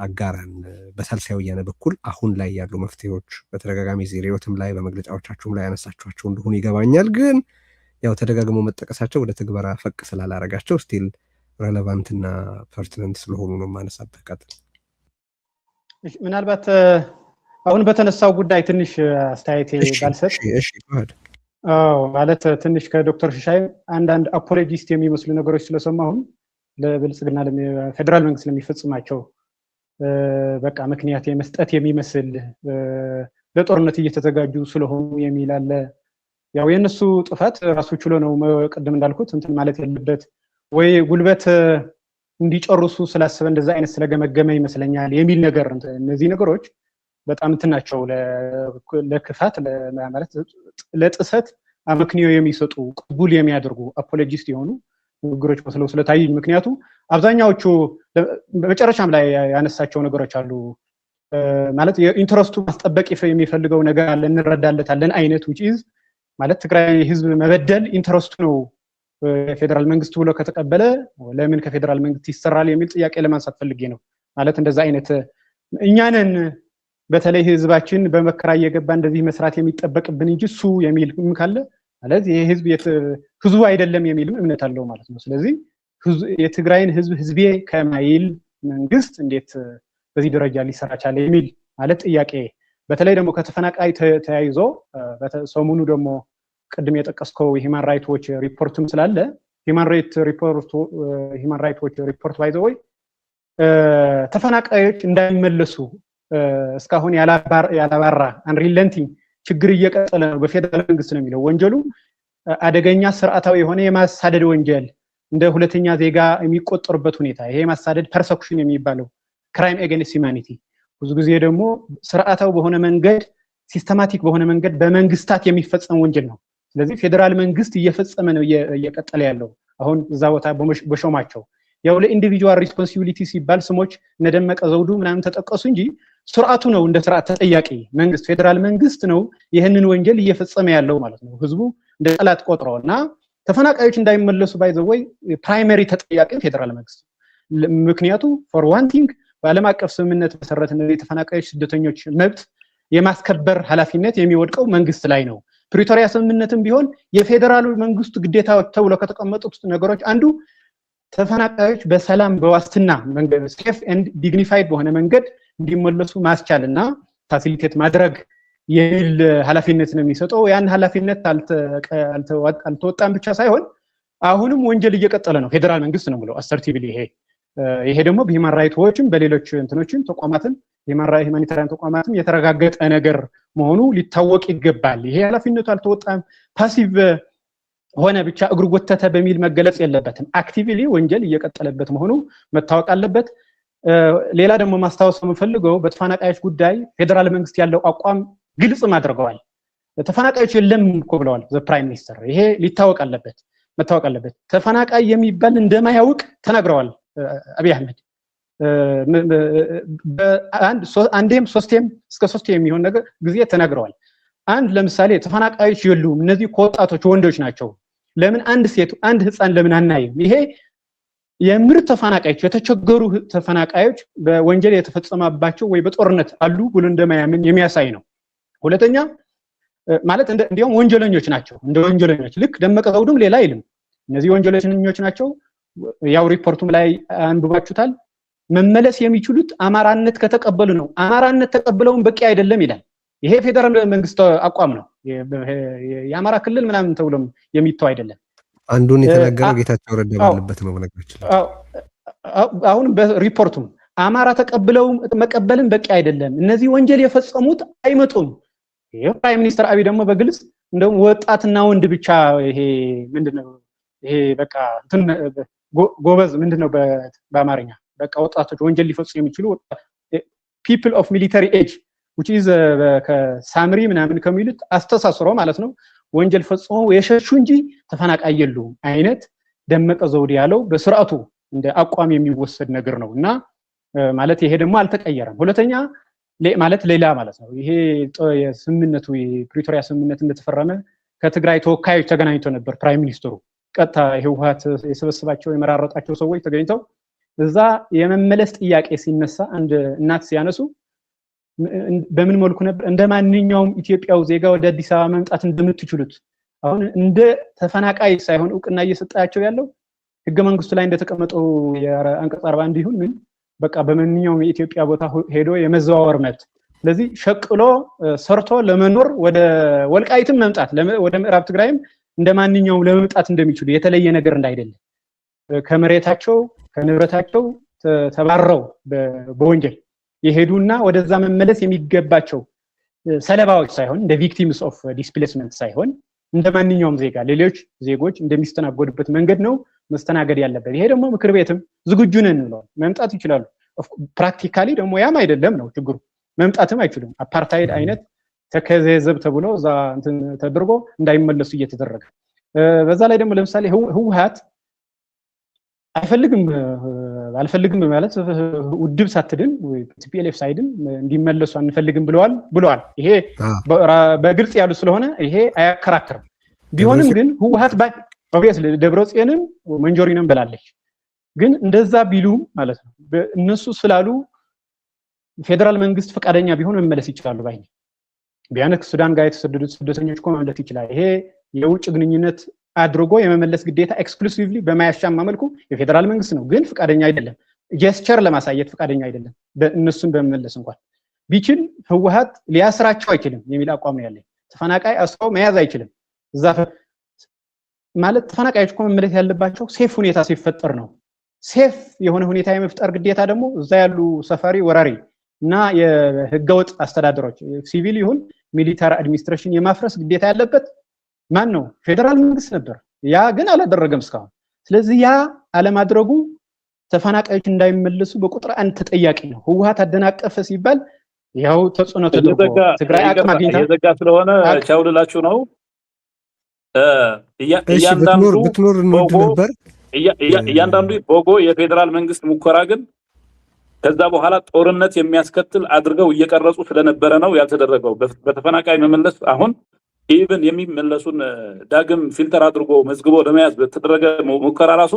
አጋራን። በሳልሳይ ወያነ በኩል አሁን ላይ ያሉ መፍትሄዎች በተደጋጋሚ ሬዲዮትም ላይ በመግለጫዎቻችሁም ላይ ያነሳችኋቸው እንደሆኑ ይገባኛል። ግን ያው ተደጋግሞ መጠቀሳቸው ወደ ትግበራ ፈቅ ስላላረጋቸው ስቲል ሬሌቫንት እና ፐርቲነንት ስለሆኑ ነው ማነሳበት። ቀጥል። ምናልባት አሁን በተነሳው ጉዳይ ትንሽ አስተያየት ባልሰጥ። እሺ ማለት ትንሽ ከዶክተር ሽሻይ አንዳንድ አፖሎጂስት የሚመስሉ ነገሮች ስለሰማሁን ለብልጽግና ለፌደራል መንግስት ለሚፈጽማቸው በቃ ምክንያት የመስጠት የሚመስል ለጦርነት እየተዘጋጁ ስለሆኑ የሚል አለ። ያው የነሱ ጥፋት ራሱ ችሎ ነው። ቅድም እንዳልኩት እንትን ማለት ያለበት ወይ ጉልበት እንዲጨርሱ ስላሰበ እንደዛ አይነት ስለገመገመ ይመስለኛል የሚል ነገር። እነዚህ ነገሮች በጣም እንትናቸው ለክፋት ማለት ለጥሰት አመክንዮ የሚሰጡ ቅቡል የሚያደርጉ አፖሎጂስት የሆኑ ንግግሮች መስለው ስለታዩኝ። ምክንያቱም አብዛኛዎቹ በመጨረሻም ላይ ያነሳቸው ነገሮች አሉ። ማለት የኢንተረስቱ ማስጠበቅ የሚፈልገው ነገር አለ እንረዳለታለን አይነት which is ማለት ትግራይ ህዝብ መበደል ኢንተረስቱ ነው ፌደራል መንግስት ብሎ ከተቀበለ ለምን ከፌደራል መንግስት ይሰራል የሚል ጥያቄ ለማንሳት ፈልጌ ነው። ማለት እንደዛ አይነት እኛንን በተለይ ህዝባችን በመከራ እየገባ እንደዚህ መስራት የሚጠበቅብን እንጂ እሱ የሚል ካለ ማለት ይሄ ህዝቡ አይደለም የሚልም እምነት አለው ማለት ነው። ስለዚህ የትግራይን ህዝቤ ከማይል መንግስት እንዴት በዚህ ደረጃ ሊሰራ ቻለ የሚል ማለት ጥያቄ በተለይ ደግሞ ከተፈናቃይ ተያይዞ ሰሞኑ ደግሞ ቅድም የጠቀስከው ሂማን ራይት ዎች ሪፖርትም ስላለ ሂማን ራይት ዎች ሪፖርት ባይ ዘ ወይ ተፈናቃዮች እንዳይመለሱ እስካሁን ያላባራ አንሪለንቲንግ ችግር እየቀጠለ ነው በፌደራል መንግስት ነው የሚለው። ወንጀሉ አደገኛ ስርዓታዊ የሆነ የማሳደድ ወንጀል እንደ ሁለተኛ ዜጋ የሚቆጠርበት ሁኔታ ይሄ ማሳደድ ፐርሰኩሽን የሚባለው ክራይም አጌንስት ሂዩማኒቲ ብዙ ጊዜ ደግሞ ስርዓታዊ በሆነ መንገድ ሲስተማቲክ በሆነ መንገድ በመንግስታት የሚፈጸም ወንጀል ነው። ስለዚህ ፌደራል መንግስት እየፈጸመ ነው እየቀጠለ ያለው አሁን እዛ ቦታ በሾማቸው ያው ለኢንዲቪጁዋል ሪስፖንሲቢሊቲ ሲባል ስሞች እነደመቀ ዘውዱ ምናምን ተጠቀሱ እንጂ ስርዓቱ ነው እንደ ስርዓት ተጠያቂ መንግስት ፌደራል መንግስት ነው ይሄንን ወንጀል እየፈጸመ ያለው ማለት ነው። ህዝቡ እንደ ጠላት ቆጥሮና ተፈናቃዮች እንዳይመለሱ ባይ ዘ ወይ ፕራይመሪ ተጠያቂ ፌደራል መንግስት። ምክንያቱ ፎር ዋን ቲንግ በዓለም አቀፍ ስምምነት መሰረት እነዚህ ተፈናቃዮች ስደተኞች መብት የማስከበር ኃላፊነት የሚወድቀው መንግስት ላይ ነው። ፕሪቶሪያ ስምምነትም ቢሆን የፌደራሉ መንግስት ግዴታዎች ተብሎ ከተቀመጡት ነገሮች አንዱ ተፈናቃዮች በሰላም በዋስትና መንገድ ሴፍ ኤንድ ዲግኒፋይድ በሆነ መንገድ እንዲመለሱ ማስቻልና ፋሲሊቴት ማድረግ የሚል ኃላፊነት ነው የሚሰጠው። ያን ኃላፊነት አልተወጣም ብቻ ሳይሆን አሁንም ወንጀል እየቀጠለ ነው ፌደራል መንግስት ነው ብለው አሰርቲቭሊ ይሄ ደግሞ በሂማን ራይት ዎችም በሌሎች እንትኖችም ተቋማትን ሁማኒታሪያን ተቋማትም የተረጋገጠ ነገር መሆኑ ሊታወቅ ይገባል። ይሄ ኃላፊነቱ አልተወጣም ፓሲቭ ሆነ ብቻ እግሩ ጎተተ በሚል መገለጽ የለበትም። አክቲቭሊ ወንጀል እየቀጠለበት መሆኑ መታወቅ አለበት። ሌላ ደግሞ ማስታወስ የምፈልገው በተፈናቃዮች ጉዳይ ፌደራል መንግስት ያለው አቋም ግልጽ ማድረጋዋል። ተፈናቃዮች የለም እኮ ብለዋል ዘ ፕራይም ሚኒስተር። ይሄ ሊታወቅ አለበት መታወቅ አለበት። ተፈናቃይ የሚባል እንደማያውቅ ተናግረዋል አብይ አህመድ። አንዴም ሶስቴም እስከ ሶስቴ የሚሆን ነገር ጊዜ ተናግረዋል። አንድ ለምሳሌ ተፈናቃዮች የሉም እነዚህ ከወጣቶች ወንዶች ናቸው ለምን አንድ ሴት አንድ ህፃን ለምን አናይም? ይሄ የምር ተፈናቃዮች የተቸገሩ ተፈናቃዮች በወንጀል የተፈጸመባቸው ወይ በጦርነት አሉ ብሎ እንደማያምን የሚያሳይ ነው። ሁለተኛ ማለት እንዲያውም ወንጀለኞች ናቸው እንደ ወንጀለኞች ልክ ደመቀ ዘውዱም ሌላ አይልም እነዚህ ወንጀለኞች ናቸው። ያው ሪፖርቱም ላይ አንብባችሁታል። መመለስ የሚችሉት አማራነት ከተቀበሉ ነው። አማራነት ተቀበለውን በቂ አይደለም ይላል። ይሄ ፌደራል መንግስት አቋም ነው። የአማራ ክልል ምናምን ተብሎም የሚተው አይደለም። አንዱን የተናገረው ጌታቸው ረዳ ባለበት ነው በነገራችን። አሁን በሪፖርቱም አማራ ተቀብለው መቀበልን በቂ አይደለም፣ እነዚህ ወንጀል የፈጸሙት አይመጡም። የፕራይም ሚኒስተር አብይ ደግሞ በግልጽ እንደውም ወጣትና ወንድ ብቻ ይሄ ምንድነው ይሄ በቃ እንትን ጎበዝ ምንድነው በአማርኛ በቃ ወጣቶች ወንጀል ሊፈጽሙ የሚችሉ people of military age which is ከሳምሪ ምናምን ከሚሉት አስተሳስሮ ማለት ነው ወንጀል ፈጽሞ የሸሹ እንጂ ተፈናቃይ የሉም አይነት ደመቀ ዘውዴ ያለው በስርዓቱ እንደ አቋም የሚወሰድ ነገር ነውና ማለት ይሄ ደግሞ አልተቀየረም። ሁለተኛ ማለት ሌላ ማለት ነው ይሄ የስምምነቱ የፕሪቶሪያ ስምምነት እንደተፈረመ ከትግራይ ተወካዮች ተገናኝቶ ነበር ፕራይም ሚኒስተሩ ቀጥታ ህወሓት የሰበሰባቸው የመራረጣቸው ሰዎች ተገናኝተው እዛ የመመለስ ጥያቄ ሲነሳ አንድ እናት ሲያነሱ በምን መልኩ ነበር እንደማንኛውም ኢትዮጵያው ዜጋ ወደ አዲስ አበባ መምጣት እንደምትችሉት አሁን እንደ ተፈናቃይ ሳይሆን እውቅና እየሰጣቸው ያለው ህገ መንግስቱ ላይ እንደተቀመጠው የአንቀጽ 41 ይሁን ምን በቃ በማንኛውም የኢትዮጵያ ቦታ ሄዶ የመዘዋወር መብት ስለዚህ ሸቅሎ ሰርቶ ለመኖር ወደ ወልቃይትም መምጣት ወደ ምዕራብ ትግራይም እንደማንኛውም ለመምጣት እንደሚችሉ የተለየ ነገር እንዳይደለም ከመሬታቸው ከንብረታቸው ተባረው በወንጀል የሄዱና ወደዛ መመለስ የሚገባቸው ሰለባዎች ሳይሆን እንደ ቪክቲምስ ኦፍ ዲስፕሌስመንት ሳይሆን እንደማንኛውም ዜጋ ሌሎች ዜጎች እንደሚስተናገዱበት መንገድ ነው መስተናገድ ያለበት። ይሄ ደግሞ ምክር ቤትም ዝግጁ ነን ነው መምጣት ይችላሉ። ፕራክቲካሊ ደግሞ ያም አይደለም ነው ችግሩ መምጣትም አይችሉም። አፓርታይድ አይነት ተከዘዘብ ተብሎ እዛ እንትን ተደርጎ እንዳይመለሱ እየተደረገ በዛ ላይ ደግሞ ለምሳሌ ህወሓት አልፈልግም ማለት ውድብ ሳትድን ወይ ቲፒኤልኤፍ ሳይድን እንዲመለሱ አንፈልግም ብለዋል። ይሄ በግልጽ ያሉ ስለሆነ ይሄ አያከራክርም። ቢሆንም ግን ህወሓት ኦብቪየስሊ ደብረጽዮንም መንጆሪንም በላለች ግን እንደዛ ቢሉም ማለት ነው እነሱ ስላሉ ፌደራል መንግስት ፈቃደኛ ቢሆን መመለስ ይችላሉ ባይ ቢያንስ ሱዳን ጋር የተሰደዱት ስደተኞች እኮ መመለስ ይችላል። ይሄ የውጭ ግንኙነት አድርጎ የመመለስ ግዴታ ኤክስክሉሲቭሊ በማያሻማ መልኩ የፌደራል መንግስት ነው ግን ፈቃደኛ አይደለም። ጀስቸር ለማሳየት ፈቃደኛ አይደለም። በእነሱን በመመለስ እንኳን ቢችል ህወሓት ሊያስራቸው አይችልም የሚል አቋም ነው ያለኝ። ተፈናቃይ አስሮ መያዝ አይችልም። እዛ ማለት ተፈናቃዮች እኮ መመለስ ያለባቸው ሴፍ ሁኔታ ሲፈጠር ነው። ሴፍ የሆነ ሁኔታ የመፍጠር ግዴታ ደግሞ እዛ ያሉ ሰፋሪ ወራሪ እና የህገወጥ አስተዳደሮች ሲቪል ይሁን ሚሊታሪ አድሚኒስትሬሽን የማፍረስ ግዴታ ያለበት ማን ነው? ፌደራል መንግስት ነበር። ያ ግን አላደረገም እስካሁን። ስለዚህ ያ አለማድረጉ ተፈናቃዮች እንዳይመለሱ በቁጥር አንድ ተጠያቂ ነው። ህወሓት አደናቀፈ ሲባል ያው ተጽዕኖ ተደርጎ ትግራይ አቅም አግኝታ የዘጋ ስለሆነ ቻው ልላችሁ ነው። እያንዳንዱ ቦጎ የፌደራል መንግስት ሙከራ ግን ከዛ በኋላ ጦርነት የሚያስከትል አድርገው እየቀረጹ ስለነበረ ነው ያልተደረገው። በተፈናቃይ መመለስ አሁን ኢቭን የሚመለሱን ዳግም ፊልተር አድርጎ መዝግቦ ለመያዝ በተደረገ ሙከራ ራሱ